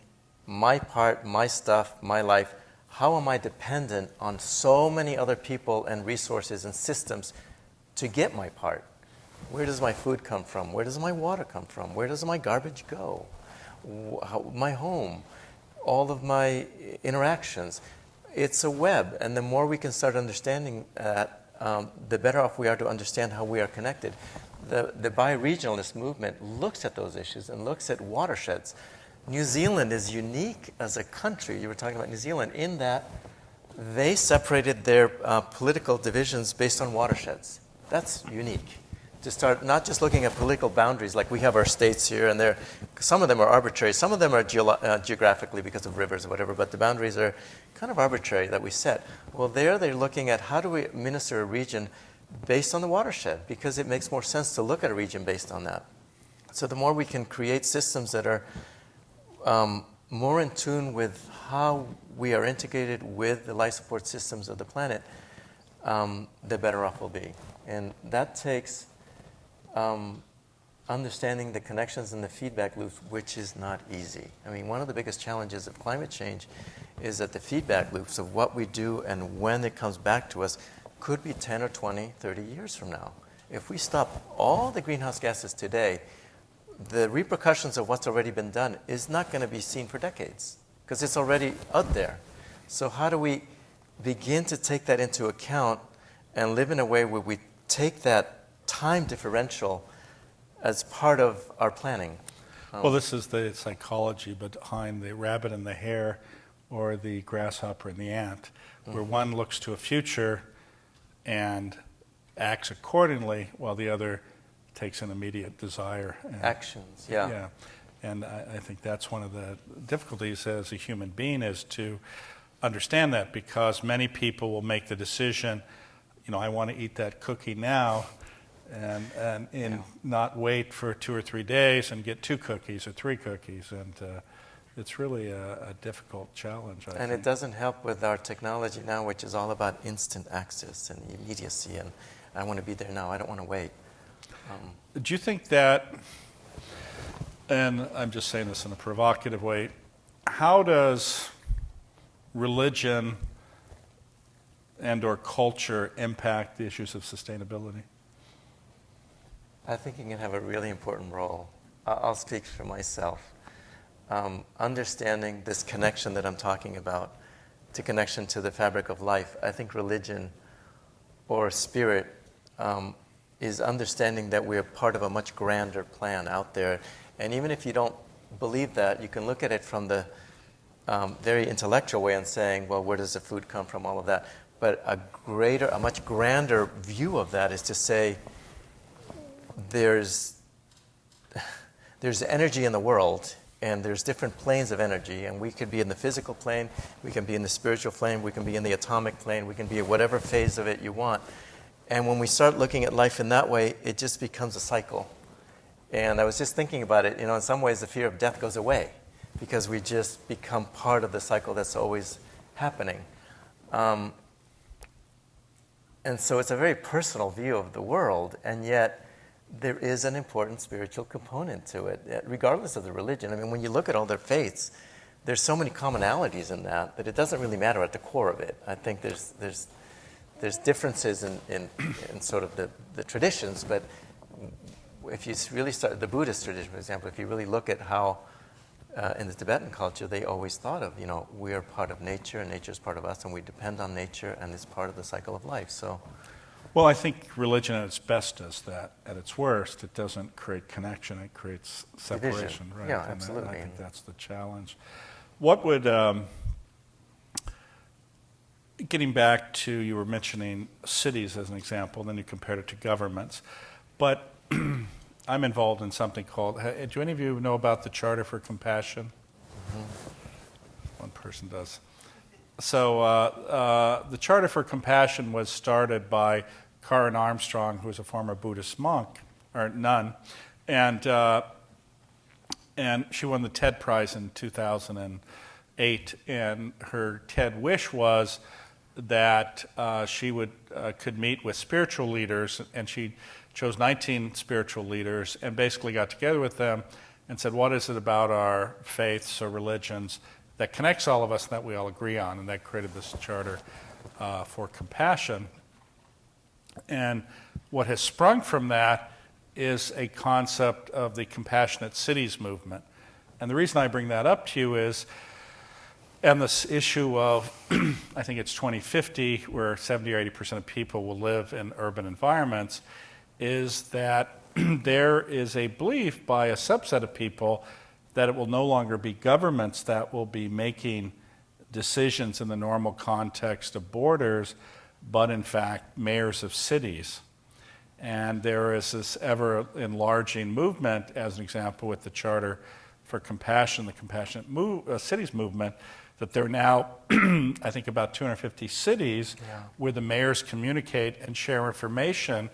my part, my stuff, my life. How am I dependent on so many other people and resources and systems to get my part? Where does my food come from? Where does my water come from? Where does my garbage go? My home, all of my interactions. It's a web, and the more we can start understanding that, the better off we are to understand how we are connected. The bioregionalist movement looks at those issues and looks at watersheds. New Zealand is unique as a country. You were talking about New Zealand in that they separated their political divisions based on watersheds. That's unique. To start not just looking at political boundaries like we have our states here, and some of them are arbitrary, some of them are geographically because of rivers or whatever, but the boundaries are kind of arbitrary that we set. Well, they're looking at how do we administer a region based on the watershed, because it makes more sense to look at a region based on that. So the more we can create systems that are more in tune with how we are integrated with the life support systems of the planet, the better off we'll be. And that takes understanding the connections and the feedback loops, which is not easy. I mean, one of the biggest challenges of climate change is that the feedback loops of what we do and when it comes back to us could be 10 or 20, 30 years from now. If we stop all the greenhouse gases today, the repercussions of what's already been done is not going to be seen for decades because it's already out there. So how do we begin to take that into account and live in a way where we take that time differential as part of our planning? Well, this is the psychology behind the rabbit and the hare, or the grasshopper and the ant, where one looks to a future and acts accordingly, while the other takes an immediate desire. Actions, yeah. Yeah, and I think that's one of the difficulties as a human being, is to understand that, because many people will make the decision, I want to eat that cookie now, and not wait for 2 or 3 days and get 2 cookies or 3 cookies. And it's really a difficult challenge, I think. It doesn't help with our technology now, which is all about instant access and immediacy. And I want to be there now. I don't want to wait. Do you think that, and I'm just saying this in a provocative way, how does religion and or culture impact the issues of sustainability? I think it can have a really important role. I'll speak for myself. Understanding this connection that I'm talking about, to connection to the fabric of life, I think religion or spirit is understanding that we're part of a much grander plan out there. And even if you don't believe that, you can look at it from the very intellectual way and saying, well, where does the food come from, all of that. But a much grander view of that is to say there's energy in the world, and there's different planes of energy, and we could be in the physical plane, we can be in the spiritual plane, we can be in the atomic plane, we can be at whatever phase of it you want. And when we start looking at life in that way, it just becomes a cycle. And I was just thinking about it, in some ways the fear of death goes away because we just become part of the cycle that's always happening. And so it's a very personal view of the world, and yet there is an important spiritual component to it, regardless of the religion. I mean, when you look at all their faiths, there's so many commonalities in that it doesn't really matter at the core of it. I think there's differences in sort of the traditions, but if you really start the Buddhist tradition, for example, if you really look at how in the Tibetan culture they always thought of, we are part of nature and nature is part of us, and we depend on nature and it's part of the cycle of life. So. Well, I think religion at its best does that. At its worst, it doesn't create connection, it creates separation. Division. Right? Yeah, and absolutely. I think that's the challenge. What would, getting back to, you were mentioning cities as an example, then you compared it to governments. But I'm involved in something called, do any of you know about the Charter for Compassion? Mm-hmm. One person does. So the Charter for Compassion was started by Karen Armstrong, who was a former Buddhist monk, or nun, and she won the TED Prize in 2008, and her TED wish was that she could meet with spiritual leaders, and she chose 19 spiritual leaders and basically got together with them and said, what is it about our faiths or religions that connects all of us and that we all agree on? And that created this Charter for Compassion. And what has sprung from that is a concept of the compassionate cities movement. And the reason I bring that up to you is, and this issue of, I think it's 2050, where 70 or 80% of people will live in urban environments, is that there is a belief by a subset of people that it will no longer be governments that will be making decisions in the normal context of borders, but in fact mayors of cities. And there is this ever-enlarging movement, as an example, with the Charter for Compassion, the Compassionate Cities movement, that there are now, I think, about 250 cities where the mayors communicate and share information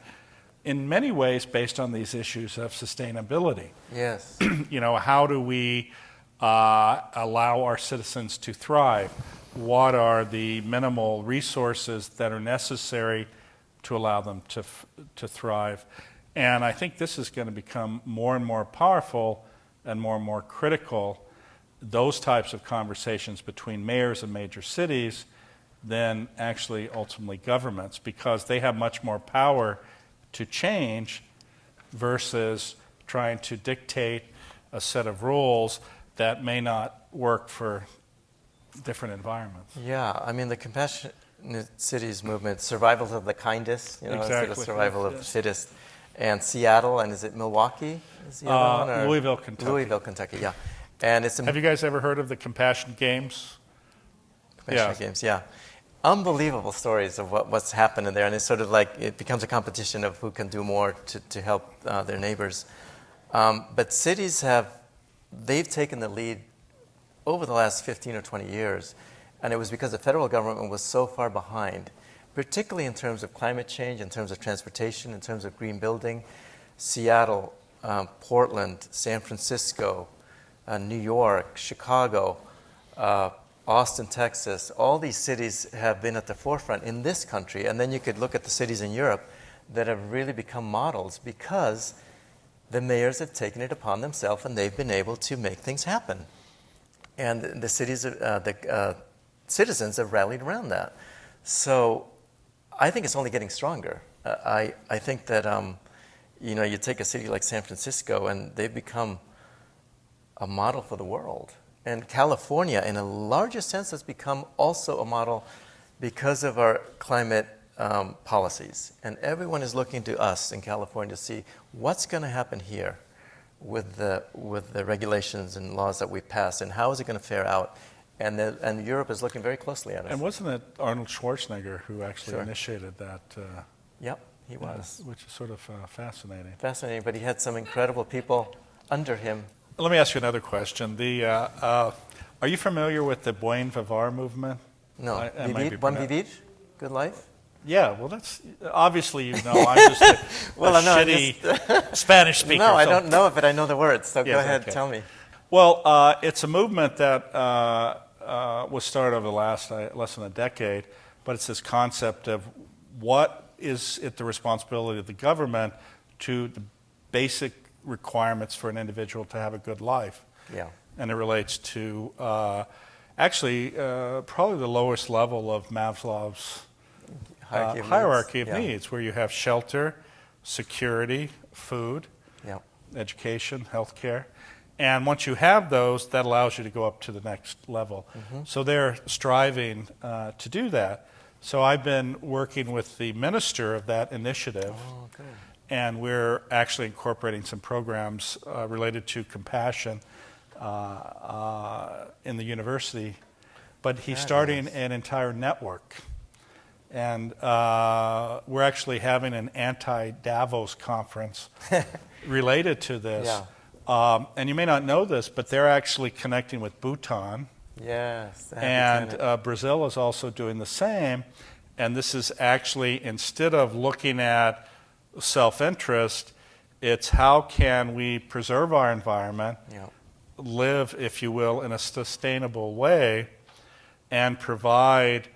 in many ways based on these issues of sustainability. Yes. How do we allow our citizens to thrive? What are the minimal resources that are necessary to allow them to thrive? And I think this is going to become more and more powerful and more critical, those types of conversations between mayors of major cities than actually ultimately governments, because they have much more power to change versus trying to dictate a set of rules that may not work for different environments. Yeah, I mean, the Compassionate Cities movement, survival of the kindest, instead of survival of the fittest. And Seattle, and is it Milwaukee? Is the other one, or? Louisville, Kentucky. Louisville, Kentucky, yeah. And it's Have you guys ever heard of the Compassion Games? Compassion Games, yeah. Unbelievable stories of what's happened in there, and it's sort of like it becomes a competition of who can do more to help their neighbors. But cities they've taken the lead over the last 15 or 20 years, and it was because the federal government was so far behind particularly in terms of climate change, in terms of transportation, in terms of green building. Seattle, Portland, San Francisco, New York, Chicago, Austin, Texas, all these cities have been at the forefront in this country. And then you could look at the cities in Europe that have really become models because the mayors have taken it upon themselves and they've been able to make things happen. And the citizens have rallied around that. So I think it's only getting stronger. I think that you take a city like San Francisco and they've become a model for the world. And California, in a larger sense, has become also a model because of our climate policies. And everyone is looking to us in California to see what's going to happen here with the regulations and laws that we pass, and how is it going to fare out. And Europe is looking very closely at us. And wasn't it Arnold Schwarzenegger who actually initiated that? Yep, he was. Which is sort of fascinating. Fascinating, but he had some incredible people under him. Let me ask you another question. Are you familiar with the Buen Vivir movement? No. Buen Vivir? Good life? Yeah, well, that's obviously I'm just a shitty Spanish speaker. No, I don't know it, but I know the words, so go ahead, tell me. Well, it's a movement that was started over the last less than a decade, but it's this concept of what is it the responsibility of the government to the basic requirements for an individual to have a good life. Yeah. And it relates to probably the lowest level of Maslow's hierarchy of needs, where you have shelter, security, food, education, healthcare. And once you have those, that allows you to go up to the next level. Mm-hmm. So they're striving to do that. So I've been working with the minister of that initiative. Oh, good. And we're actually incorporating some programs related to compassion in the university. But he's starting an entire network. And we're actually having an anti-Davos conference related to this. Yeah. And you may not know this, but they're actually connecting with Bhutan. Yes. And Brazil is also doing the same. And this is actually, instead of looking at self-interest, it's how can we preserve our environment, live, if you will, in a sustainable way, and provide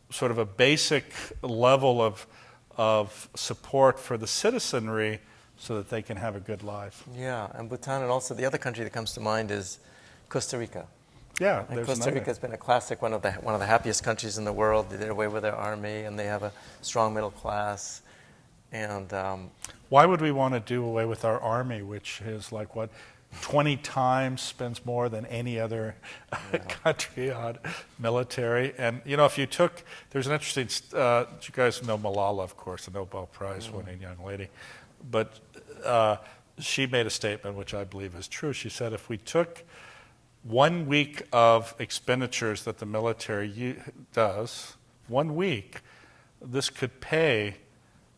sort of a basic level of support for the citizenry so that they can have a good life. Yeah, and Bhutan, and also the other country that comes to mind is Costa Rica. Yeah, and Costa Rica has been a classic, one of the happiest countries in the world. They did away with their army, and they have a strong middle class. And why would we want to do away with our army, which is 20 times spends more than any other country on military? And if you took, there's an interesting, you guys know Malala, of course, the Nobel Prize winning young lady, but she made a statement which I believe is true. She said if we took 1 week of expenditures that the military does, 1 week, this could pay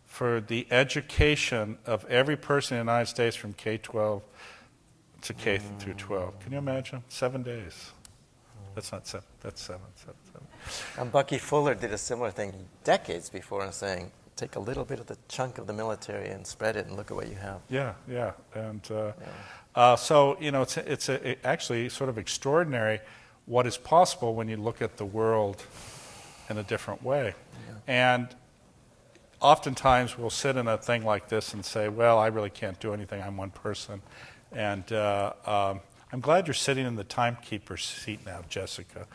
for the education of every person in the United States from K-12 to K through 12. Can you imagine? 7 days. That's not 7. That's 7. And Bucky Fuller did a similar thing decades before, and saying, take a little bit of the chunk of the military and spread it, and look at what you have. Yeah. And so it's actually sort of extraordinary what is possible when you look at the world in a different way. Yeah. And oftentimes we'll sit in a thing like this and say, well, I really can't do anything. I'm one person. And I'm glad you're sitting in the timekeeper's seat now, Jessica.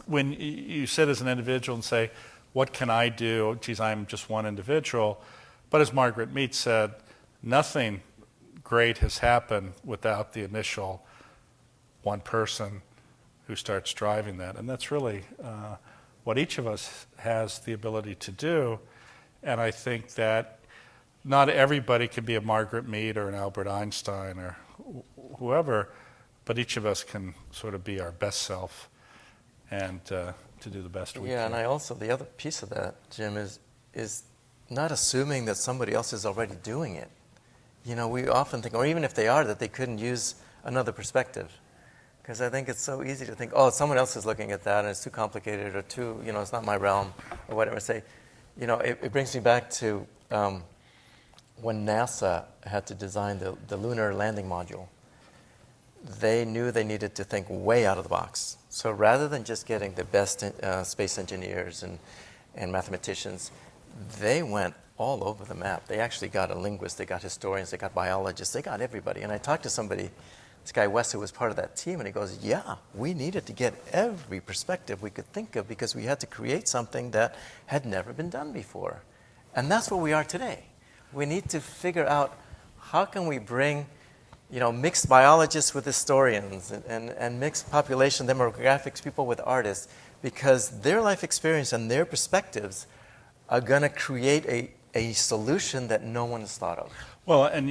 When you sit as an individual and say, what can I do? Geez, I'm just one individual. But as Margaret Mead said, nothing great has happened without the initial one person who starts driving that. And that's really what each of us has the ability to do. And I think that not everybody can be a Margaret Mead or an Albert Einstein or whoever, but each of us can sort of be our best self and to do the best we can. Yeah, and I also, the other piece of that, Jim, is not assuming that somebody else is already doing it. We often think, or even if they are, that they couldn't use another perspective. Because I think it's so easy to think, oh, someone else is looking at that and it's too complicated or too, it's not my realm. or whatever. Say, it brings me back to when NASA had to design the lunar landing module. They knew they needed to think way out of the box. So rather than just getting the best space engineers and mathematicians, they went all over the map. They actually got a linguist, they got historians, they got biologists, they got everybody. And I talked to somebody, this guy Wes, who was part of that team, and he goes, yeah, we needed to get every perspective we could think of because we had to create something that had never been done before. And that's where we are today. We need to figure out how can we bring mixed biologists with historians and mixed population demographics, people with artists, because their life experience and their perspectives are going to create a solution that no one has thought of. Well, and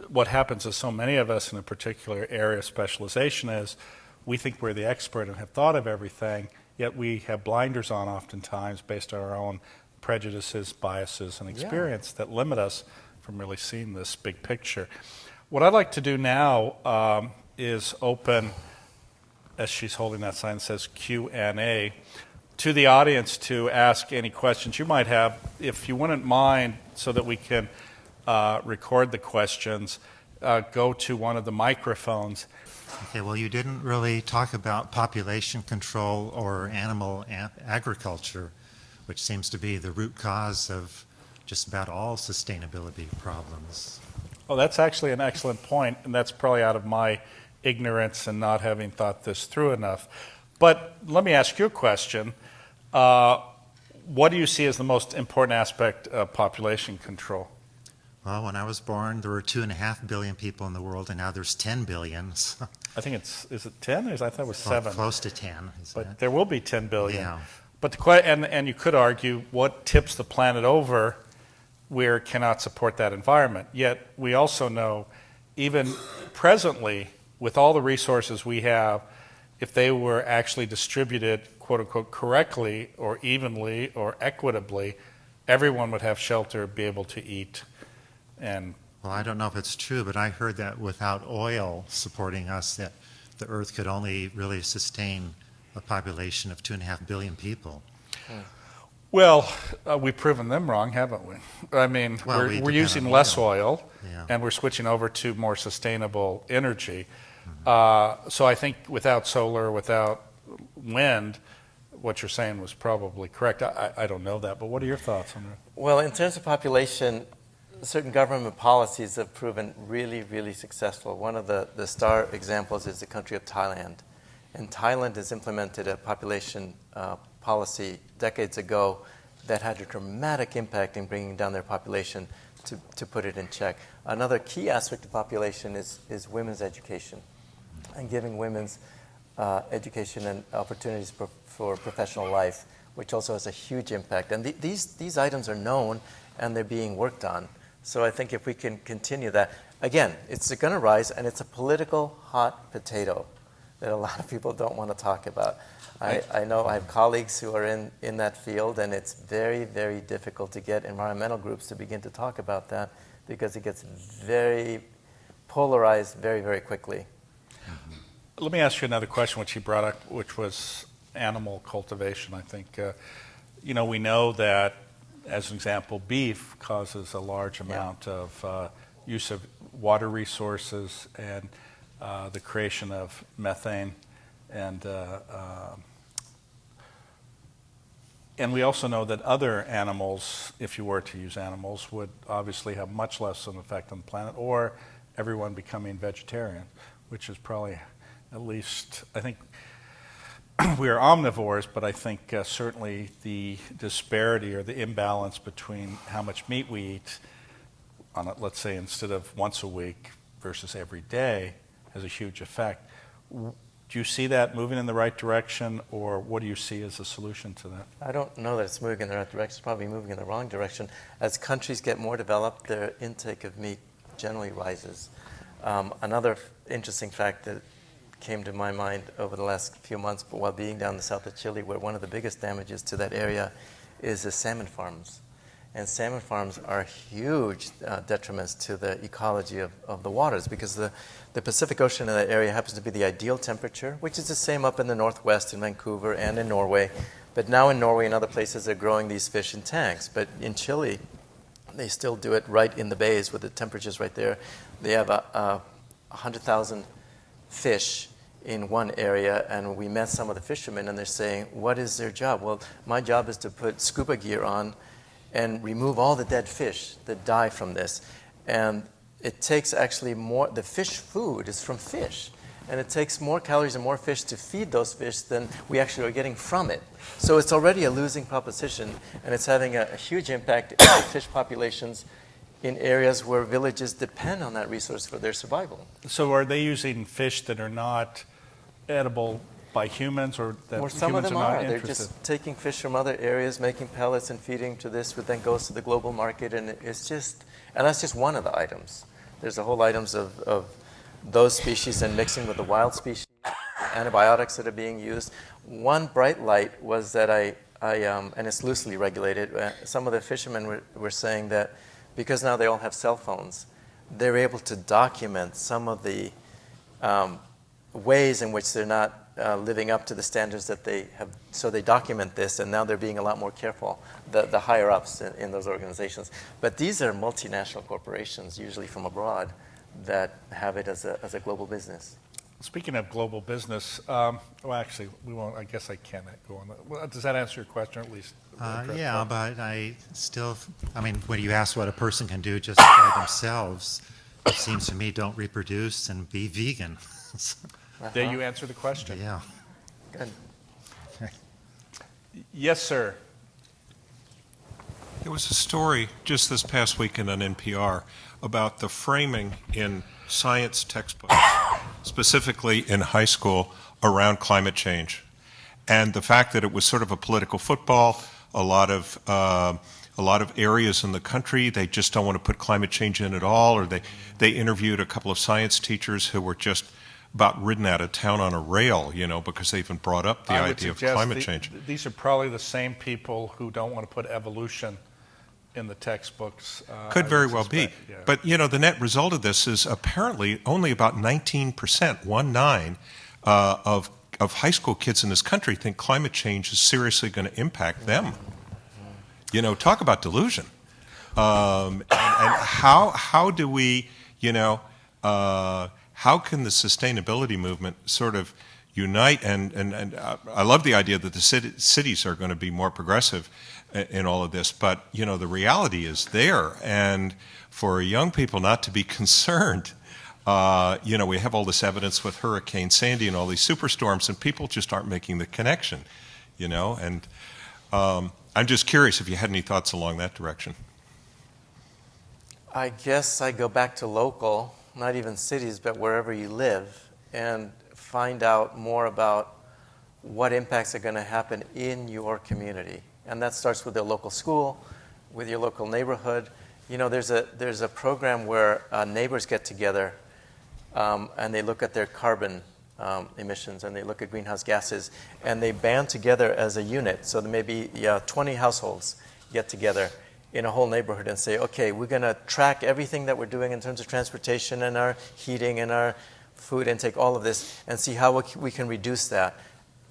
what happens is so many of us in a particular area of specialization is we think we're the expert and have thought of everything, yet we have blinders on oftentimes based on our own prejudices, biases, and experience that limit us from really seeing this big picture. What I'd like to do now is open, as she's holding that sign that says Q&A, to the audience to ask any questions you might have. If you wouldn't mind, so that we can record the questions, go to one of the microphones. Okay, well, you didn't really talk about population control or animal agriculture, which seems to be the root cause of just about all sustainability problems. Oh, that's actually an excellent point, and that's probably out of my ignorance and not having thought this through enough. But let me ask you a question. What do you see as the most important aspect of population control? Well, when I was born, there were 2.5 billion people in the world, and now there's 10 billion. I think is it 10? I thought it was 7. Close to 10. But there will be 10 billion. Yeah. But and you could argue, what tips the planet over where it cannot support that environment? Yet we also know, even presently, with all the resources we have, if they were actually distributed, quote unquote, correctly or evenly or equitably, everyone would have shelter, be able to eat. And well, I don't know if it's true, but I heard that without oil supporting us, that the Earth could only really sustain a population of 2.5 billion people. Well, we've proven them wrong, haven't we? I mean, well, we're using less oil, yeah, and we're switching over to more sustainable energy. Mm-hmm. So I think without solar, without wind, what you're saying was probably correct. I don't know that, but what are your thoughts on that? Well, in terms of population, certain government policies have proven really, really successful. One of the star examples is the country of Thailand. And Thailand has implemented a population policy decades ago that had a dramatic impact in bringing down their population to put it in check. Another key aspect of population is women's education and giving women's education and opportunities for professional life, which also has a huge impact. And these items are known and they're being worked on. So I think if we can continue that, again, it's going to rise, and it's a political hot potato that a lot of people don't want to talk about. I know I have colleagues who are in that field, and it's very, very difficult to get environmental groups to begin to talk about that because it gets very polarized very, very quickly. Mm-hmm. Let me ask you another question, which you brought up, which was animal cultivation. I think, we know that, as an example, beef causes a large amount of use of water resources and the creation of methane, and we also know that other animals, if you were to use animals, would obviously have much less of an effect on the planet, or everyone becoming vegetarian, which is probably, at least, I think, we are omnivores, but I think certainly the disparity or the imbalance between how much meat we eat, let's say instead of once a week versus every day, has a huge effect. Do you see that moving in the right direction, or what do you see as a solution to that? I don't know that it's moving in the right direction. It's probably moving in the wrong direction. As countries get more developed, their intake of meat generally rises. Another interesting fact that came to my mind over the last few months, but while being down the south of Chile, where one of the biggest damages to that area is the salmon farms. And salmon farms are huge detriments to the ecology of the waters, because the Pacific Ocean in that area happens to be the ideal temperature, which is the same up in the northwest in Vancouver and in Norway. But now in Norway and other places, they're growing these fish in tanks. But in Chile, they still do it right in the bays with the temperatures right there. They have 100,000 fish in one area, and we met some of the fishermen, and they're saying, what is their job? Well, my job is to put scuba gear on and remove all the dead fish that die from this. And it takes actually more, the fish food is from fish. And it takes more calories and more fish to feed those fish than we actually are getting from it. So it's already a losing proposition, and it's having a huge impact on fish populations in areas where villages depend on that resource for their survival. So are they using fish that are not edible by humans, or that Or some of humans them are not are. They're interested? just taking fish from other areas, making pellets and feeding to this, which then goes to the global market, and it's just, and that's just one of the items. There's the whole items of those species and mixing with the wild species, antibiotics that are being used. One bright light was that and it's loosely regulated, some of the fishermen were saying that because now they all have cell phones, they're able to document some of the ways in which they're not living up to the standards that they have. So they document this, and now they're being a lot more careful, the higher-ups in those organizations. But these are multinational corporations, usually from abroad, that have it as a global business. Speaking of global business, well, actually, we won't. I guess I can't go on that. Well, does that answer your question, or at least? Yeah, but I mean, when you ask what a person can do just by themselves, it seems to me don't reproduce and be vegan. Did you answer the question? Yeah. Good. Yes, sir. There was a story just this past weekend on NPR about the framing in science textbooks, specifically in high school, around climate change. And the fact that it was sort of a political football, a lot of areas in the country, they just don't want to put climate change in at all, or they interviewed a couple of science teachers who were just about ridden out of town on a rail, because they even brought up the idea of climate change. These are probably the same people who don't want to put evolution in the textbooks. Could very well be. Yeah. But, the net result of this is apparently only about 19%, of high school kids in this country think climate change is seriously going to impact them. Talk about delusion. And how do we, how can the sustainability movement sort of unite? And I love the idea that the cities are going to be more progressive in all of this, but the reality is there, and for young people not to be concerned, we have all this evidence with Hurricane Sandy and all these superstorms, and people just aren't making the connection, and I'm just curious if you had any thoughts along that direction. I guess I go back to local, not even cities, but wherever you live, and find out more about what impacts are going to happen in your community. And that starts with the local school, with your local neighborhood. There's a program where neighbors get together and they look at their carbon emissions, and they look at greenhouse gases, and they band together as a unit. So there may be 20 households get together in a whole neighborhood and say, okay, we're going to track everything that we're doing in terms of transportation and our heating and our food intake, all of this, and see how we can reduce that.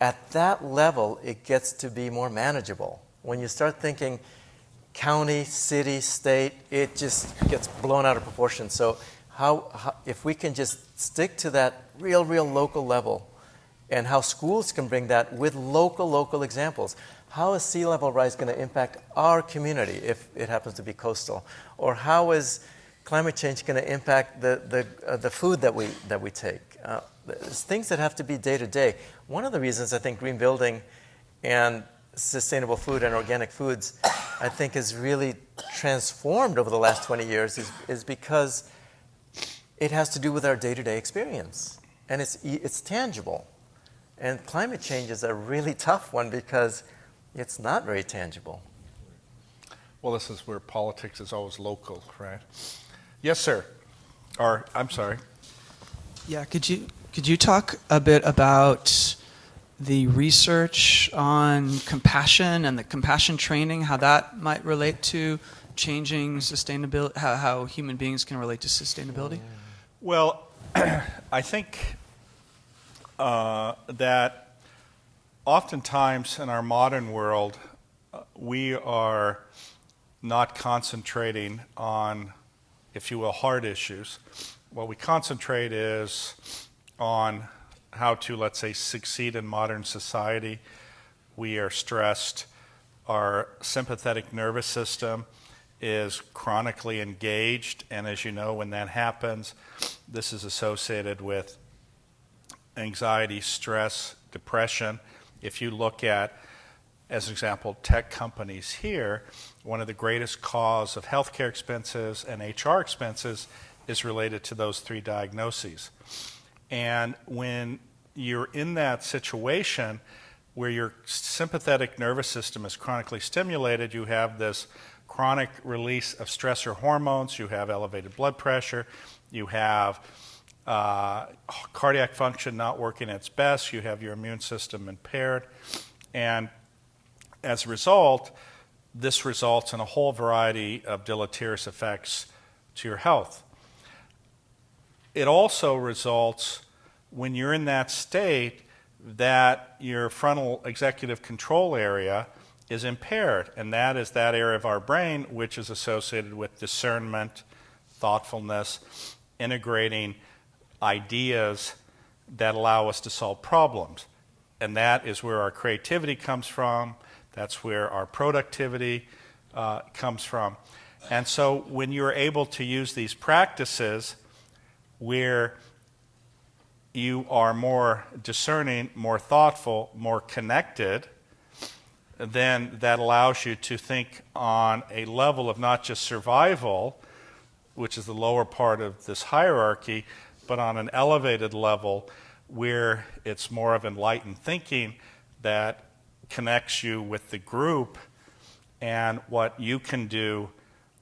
At that level, it gets to be more manageable. When you start thinking county, city, state, it just gets blown out of proportion. So how if we can just stick to that real local level, and how schools can bring that with local examples. How is sea level rise going to impact our community if it happens to be coastal? Or how is climate change going to impact the food that we take? There's things that have to be day to day. One of the reasons I think green building and sustainable food and organic foods, I think, has really transformed over the last 20 years is because it has to do with our day-to-day experience, and it's tangible. And climate change is a really tough one because it's not very tangible. Well, this is where politics is always local, right? Yes, sir. Or, I'm sorry. Yeah, could you talk a bit about the research on compassion and the compassion training, how that might relate to changing sustainability, how human beings can relate to sustainability? Well, I think that oftentimes in our modern world, we are not concentrating on, if you will, hard issues. What we concentrate is on how to, let's say, succeed in modern society. We are stressed. Our sympathetic nervous system is chronically engaged, and as you know, when that happens, this is associated with anxiety, stress, depression. If you look at, as an example, tech companies here, one of the greatest cause of healthcare expenses and HR expenses is related to those three diagnoses. And when you're in that situation where your sympathetic nervous system is chronically stimulated, you have this chronic release of stressor hormones, you have elevated blood pressure, you have cardiac function not working at its best, you have your immune system impaired, and as a result, this results in a whole variety of deleterious effects to your health. It also results, when you're in that state, that your frontal executive control area is impaired, and that is that area of our brain which is associated with discernment, thoughtfulness, integrating ideas that allow us to solve problems. And that is where our creativity comes from, that's where our productivity comes from. And so when you're able to use these practices where you are more discerning, more thoughtful, more connected, then that allows you to think on a level of not just survival, which is the lower part of this hierarchy, but on an elevated level where it's more of enlightened thinking that connects you with the group and what you can do,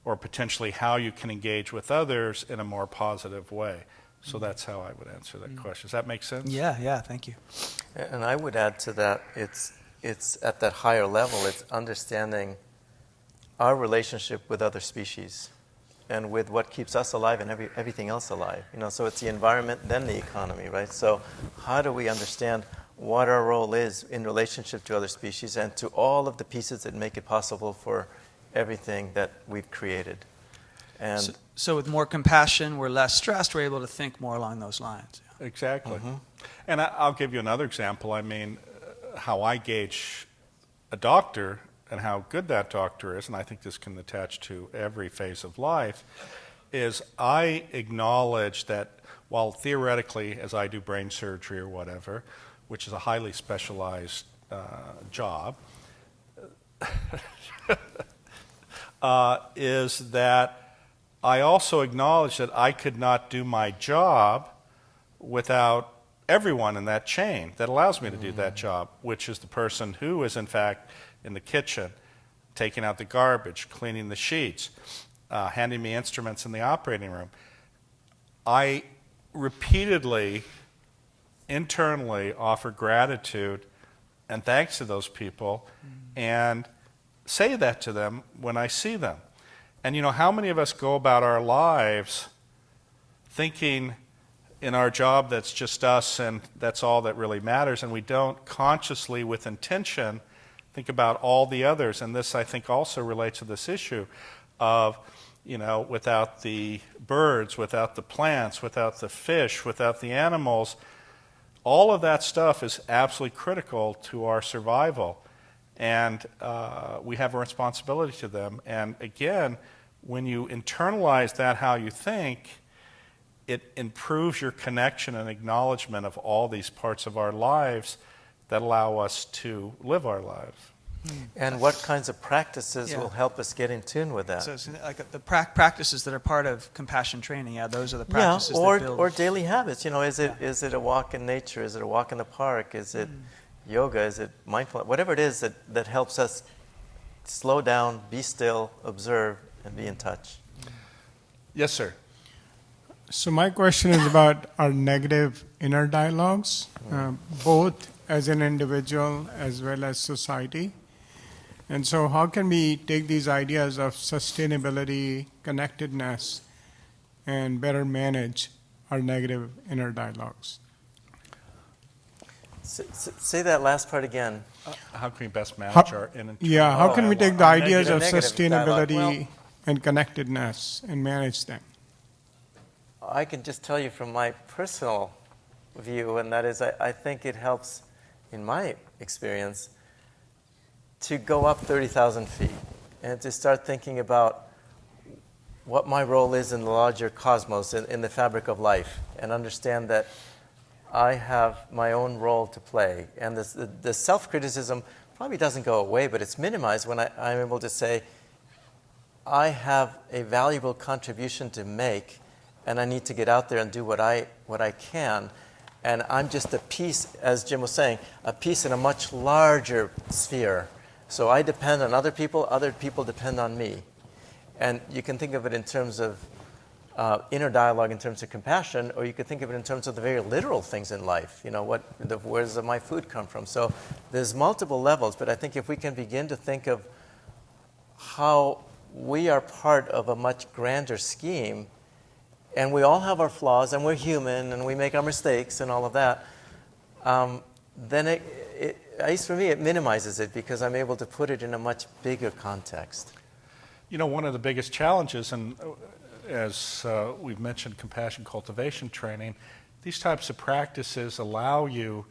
or potentially how you can engage with others in a more positive way. So that's how I would answer that question. Does that make sense? Yeah, thank you. And I would add to that, it's at that higher level, it's understanding our relationship with other species and with what keeps us alive and everything else alive. So it's the environment, then the economy, right? So how do we understand what our role is in relationship to other species and to all of the pieces that make it possible for everything that we've created? And so with more compassion, we're less stressed, we're able to think more along those lines. Exactly. And I'll give you another example. I mean, how I gauge a doctor and how good that doctor is, and I think this can attach to every phase of life, is I acknowledge that while theoretically, as I do brain surgery or whatever, which is a highly specialized job, is that I also acknowledge that I could not do my job without everyone in that chain that allows me to do that job, which is the person who is in fact in the kitchen, taking out the garbage, cleaning the sheets, handing me instruments in the operating room. I repeatedly, internally offer gratitude and thanks to those people and say that to them when I see them. And how many of us go about our lives thinking in our job that's just us and that's all that really matters, and we don't consciously, with intention, think about all the others. And this, I think, also relates to this issue of, without the birds, without the plants, without the fish, without the animals, all of that stuff is absolutely critical to our survival. And we have a responsibility to them. And again, when you internalize that how you think, it improves your connection and acknowledgement of all these parts of our lives that allow us to live our lives. And what kinds of practices will help us get in tune with that? So it's like the practices that are part of compassion training, those are the practices or, that build. or daily habits. Is it a walk in nature? Is it a walk in the park? Is it yoga? Is it mindfulness? Whatever it is that helps us slow down, be still, observe, and be in touch. Yes, sir. So my question is about our negative inner dialogues, both as an individual as well as society. And so how can we take these ideas of sustainability, connectedness, and better manage our negative inner dialogues? Say that last part again. How can we best manage our internal How can we take the our ideas of negative dialogue? sustainability and connectedness and manage them? I can just tell you from my personal view, and that is I think it helps, in my experience, to go up 30,000 feet and to start thinking about what my role is in the larger cosmos, in the fabric of life, and understand that I have my own role to play. And the self-criticism probably doesn't go away, but it's minimized when I'm able to say, I have a valuable contribution to make, and I need to get out there and do what I can. And I'm just a piece, as Jim was saying, a piece in a much larger sphere. So I depend on other people depend on me. And you can think of it in terms of inner dialogue, in terms of compassion, or you could think of it in terms of the very literal things in life. You know, where does my food come from? So there's multiple levels, but I think if we can begin to think of how we are part of a much grander scheme, and we all have our flaws, and we're human, and we make our mistakes, and all of that, then at least for me, it minimizes it because I'm able to put it in a much bigger context. You know, one of the biggest challenges, and as we've mentioned, compassion cultivation training, these types of practices allow you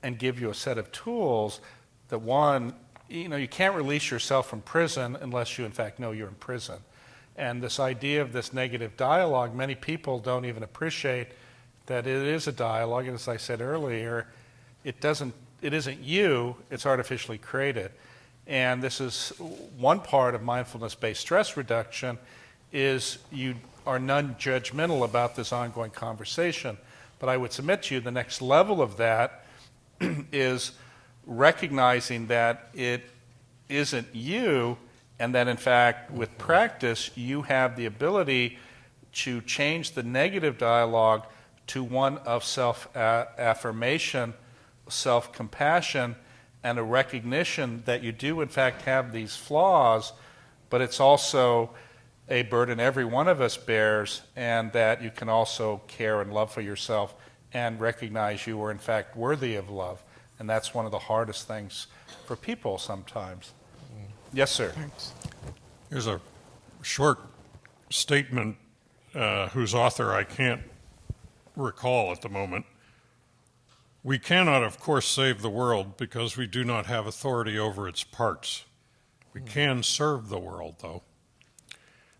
and give you a set of tools that, one, you can't release yourself from prison unless you in fact know you're in prison. And this idea of this negative dialogue, many people don't even appreciate that it is a dialogue, and as I said earlier, it isn't you, it's artificially created. And this is one part of mindfulness-based stress reduction, is you are non-judgmental about this ongoing conversation. But I would submit to you the next level of that is recognizing that it isn't you, and that in fact with practice you have the ability to change the negative dialogue to one of self-affirmation, self-compassion, and a recognition that you do in fact have these flaws, but it's also a burden every one of us bears, and that you can also care and love for yourself and recognize you are in fact worthy of love. And that's one of the hardest things for people sometimes. Yes, sir. Thanks. Here's a short statement whose author I can't recall at the moment. We cannot, of course, save the world because we do not have authority over its parts. We can serve the world, though.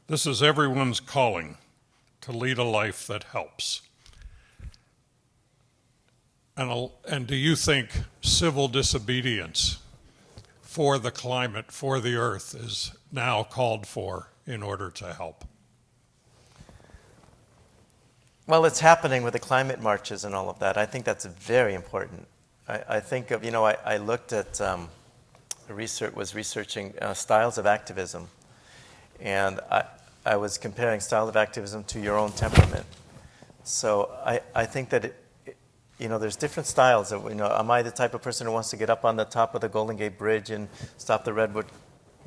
This is everyone's calling, to lead a life that helps. And do you think civil disobedience for the climate, for the earth, is now called for in order to help? Well, it's happening with the climate marches and all of that. I think that's very important. I think of, I looked at, researching styles of activism. And I was comparing style of activism to your own temperament. So I think that, there's different styles. Am I the type of person who wants to get up on the top of the Golden Gate Bridge and stop the redwood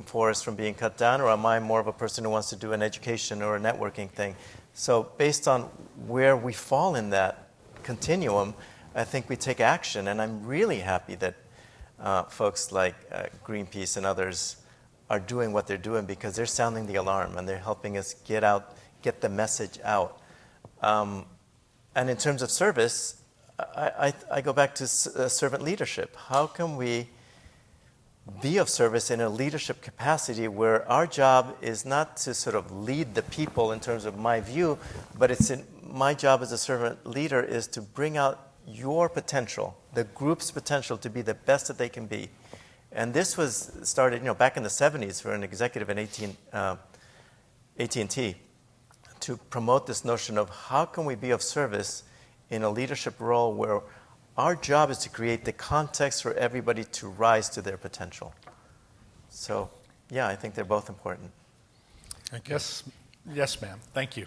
forest from being cut down? Or am I more of a person who wants to do an education or a networking thing? So based on where we fall in that continuum, I think we take action. And I'm really happy that folks like Greenpeace and others are doing what they're doing, because they're sounding the alarm and they're helping us get the message out. And in terms of service, I go back to servant leadership. How can we be of service in a leadership capacity where our job is not to sort of lead the people in terms of my view, but my job as a servant leader is to bring out your potential, the group's potential, to be the best that they can be. And this was started, back in the 70s for an executive at AT&T to promote this notion of how can we be of service in a leadership role where our job is to create the context for everybody to rise to their potential. So, yeah, I think they're both important. Yes, ma'am. Thank you.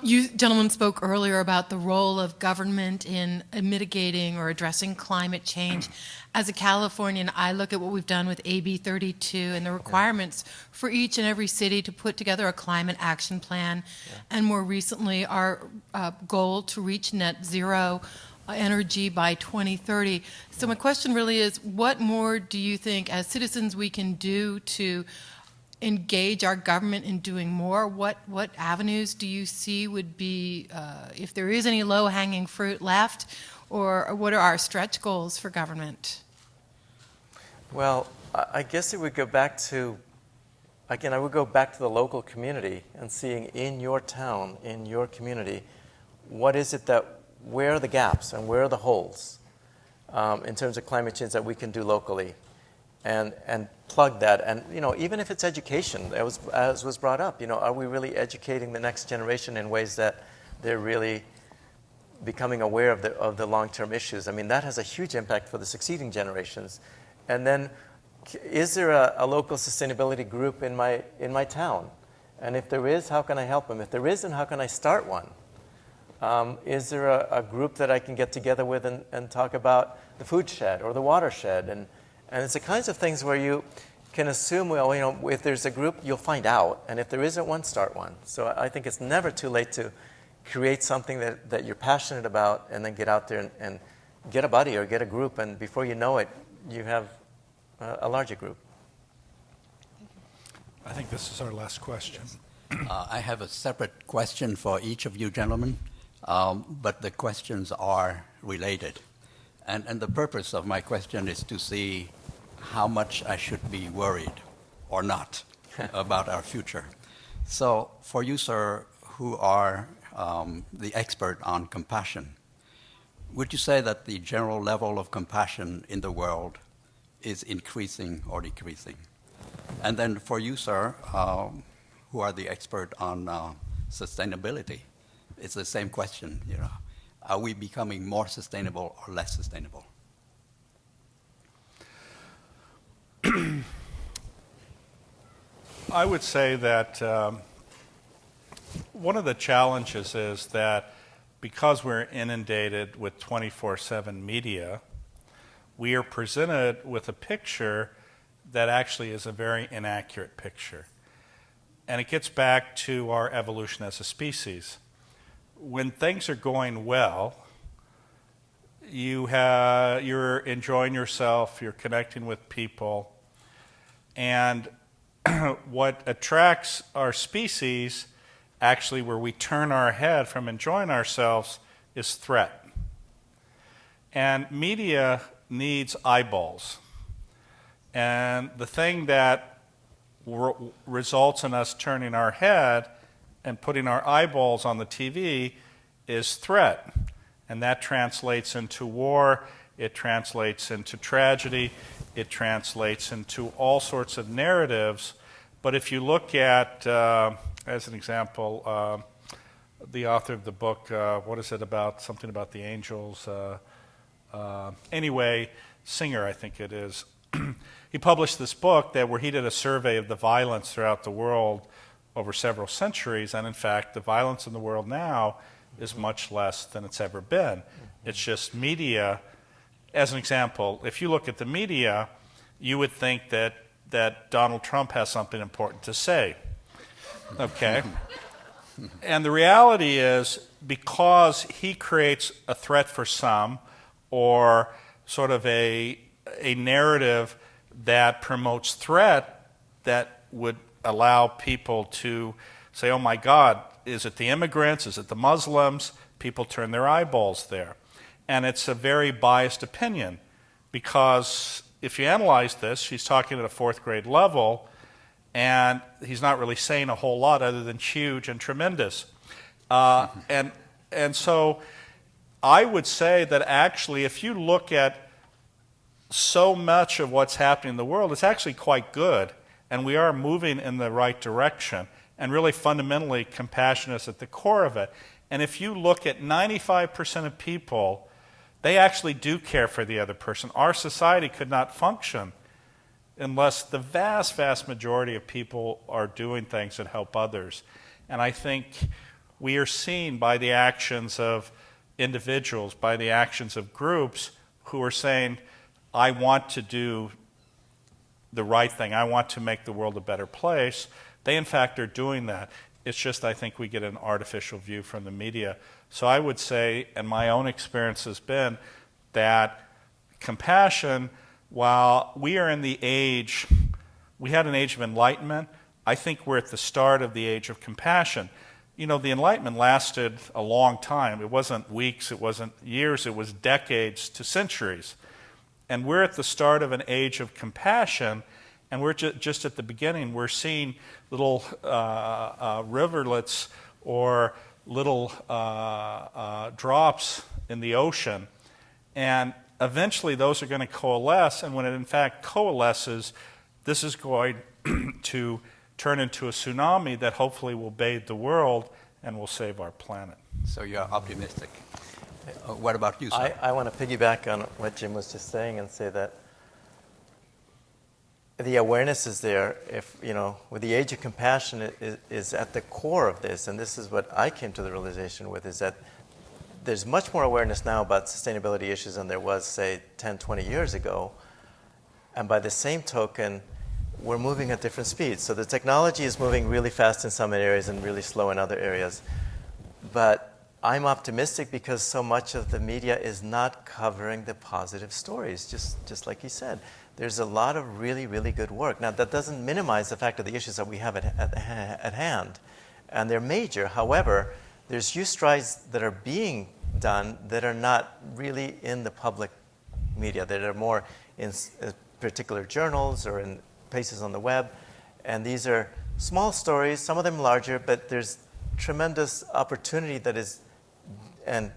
You gentlemen spoke earlier about the role of government in mitigating or addressing climate change. As a Californian, I look at what we've done with AB 32 and the requirements for each and every city to put together a climate action plan, and more recently our goal to reach net zero energy by 2030. So my question really is, what more do you think as citizens we can do to engage our government in doing more? What avenues do you see would be, if there is any low-hanging fruit left, or what are our stretch goals for government? Well, I guess it would go back to, again, I would go back to the local community and seeing in your town, in your community, what is it where are the gaps and where are the holes in terms of climate change that we can do locally, and plug that. And even if it's education, as was brought up, are we really educating the next generation in ways that they're really becoming aware of the long-term issues? I mean, that has a huge impact for the succeeding generations. And then, is there a local sustainability group in my town? And if there is, how can I help them? If there isn't, how can I start one? Is there a group that I can get together with and talk about the food shed or the watershed? And it's the kinds of things where you can assume, well, if there's a group, you'll find out. And if there isn't one, start one. So I think it's never too late to create something that you're passionate about, and then get out there and get a buddy or get a group. And before you know it, you have a larger group. I think this is our last question. I have a separate question for each of you gentlemen, but the questions are related. And the purpose of my question is to see how much I should be worried or not about our future. So for you, sir, who are the expert on compassion, would you say that the general level of compassion in the world is increasing or decreasing? And then for you, sir, who are the expert on sustainability, it's the same question. Are we becoming more sustainable or less sustainable? I would say that one of the challenges is that because we're inundated with 24/7 media, we are presented with a picture that actually is a very inaccurate picture. And it gets back to our evolution as a species. When things are going well, you're enjoying yourself, you're connecting with people, and what attracts our species, actually where we turn our head from enjoying ourselves, is threat. And media needs eyeballs. And the thing that results in us turning our head and putting our eyeballs on the TV is threat. And that translates into war, it translates into tragedy, it translates into all sorts of narratives. But if you look at, as an example, the author of the book, what is it about, something about the angels, anyway, Singer, I think it is. He published this book where he did a survey of the violence throughout the world over several centuries, and in fact, the violence in the world now is much less than it's ever been. It's just media. As an example, if you look at the media, you would think that Donald Trump has something important to say. Okay? And the reality is, because he creates a threat for some, or sort of a narrative that promotes threat that would allow people to say, oh my God, is it the immigrants? Is it the Muslims? People turn their eyeballs there. And it's a very biased opinion, because if you analyze this, she's talking at a fourth grade level, and he's not really saying a whole lot other than huge and tremendous. And so I would say that actually, if you look at so much of what's happening in the world, it's actually quite good, and we are moving in the right direction, and really fundamentally compassion is at the core of it. And if you look at 95% of people, they actually do care for the other person. Our society could not function unless the vast, vast majority of people are doing things that help others. And I think we are seen by the actions of individuals, by the actions of groups who are saying, I want to do the right thing. I want to make the world a better place. They, in fact, are doing that. It's just I think we get an artificial view from the media. So I would say, and my own experience has been, that compassion, while we are in the age, we had an age of enlightenment, I think we're at the start of the age of compassion. You know, the Enlightenment lasted a long time. It wasn't weeks, it wasn't years, it was decades to centuries. And we're at the start of an age of compassion, and we're just at the beginning. We're seeing little riverlets or little drops in the ocean. And eventually those are going to coalesce, and when it in fact coalesces, this is going to turn into a tsunami that hopefully will bathe the world and will save our planet. So you're optimistic. What about you, sir? I want to piggyback on what Jim was just saying and say that the awareness is there. If, you know, with the age of compassion is at the core of this, and this is what I came to the realization with, is that there's much more awareness now about sustainability issues than there was, say, 10, 20 years ago. And by the same token, we're moving at different speeds. So the technology is moving really fast in some areas and really slow in other areas. But I'm optimistic because so much of the media is not covering the positive stories, just like you said. There's a lot of really, really good work. Now, that doesn't minimize the fact of the issues that we have at hand. And they're major. However, there's huge strides that are being done that are not really in the public media, that are more in particular journals or in places on the web. And these are small stories, some of them larger, but there's tremendous opportunity that is, and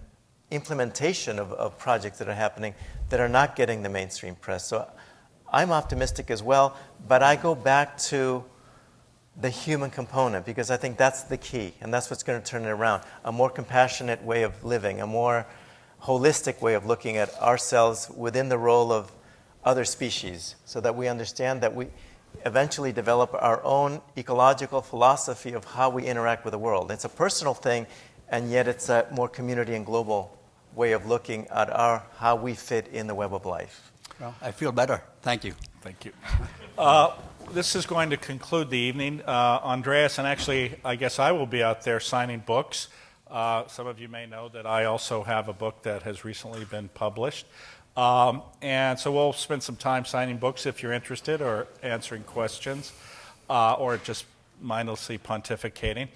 implementation of projects that are happening that are not getting the mainstream press. So I'm optimistic as well, but I go back to the human component because I think that's the key, and that's what's going to turn it around. A more compassionate way of living, a more holistic way of looking at ourselves within the role of other species, so that we understand that we eventually develop our own ecological philosophy of how we interact with the world. It's a personal thing, and yet it's a more community and global way of looking at how we fit in the web of life. Well, I feel better. Thank you. Thank you. This is going to conclude the evening. Andreas, and actually, I guess I will be out there signing books. Some of you may know that I also have a book that has recently been published. And so we'll spend some time signing books if you're interested, or answering questions, or just mindlessly pontificating.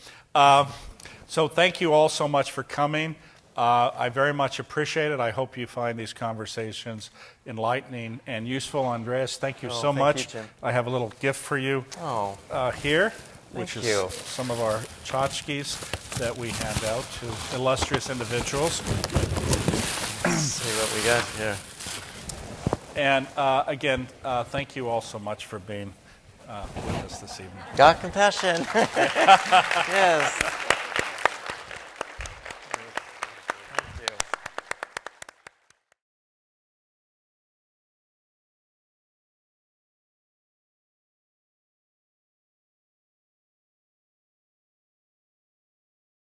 So thank you all so much for coming. I very much appreciate it. I hope you find these conversations enlightening and useful. Andreas, thank you so much. You, Jim. I have a little gift for you here, which is you. some of our tchotchkes that we hand out to illustrious individuals. Let's see what we got here. And again, thank you all so much for being with us this evening. Got compassion. Yes.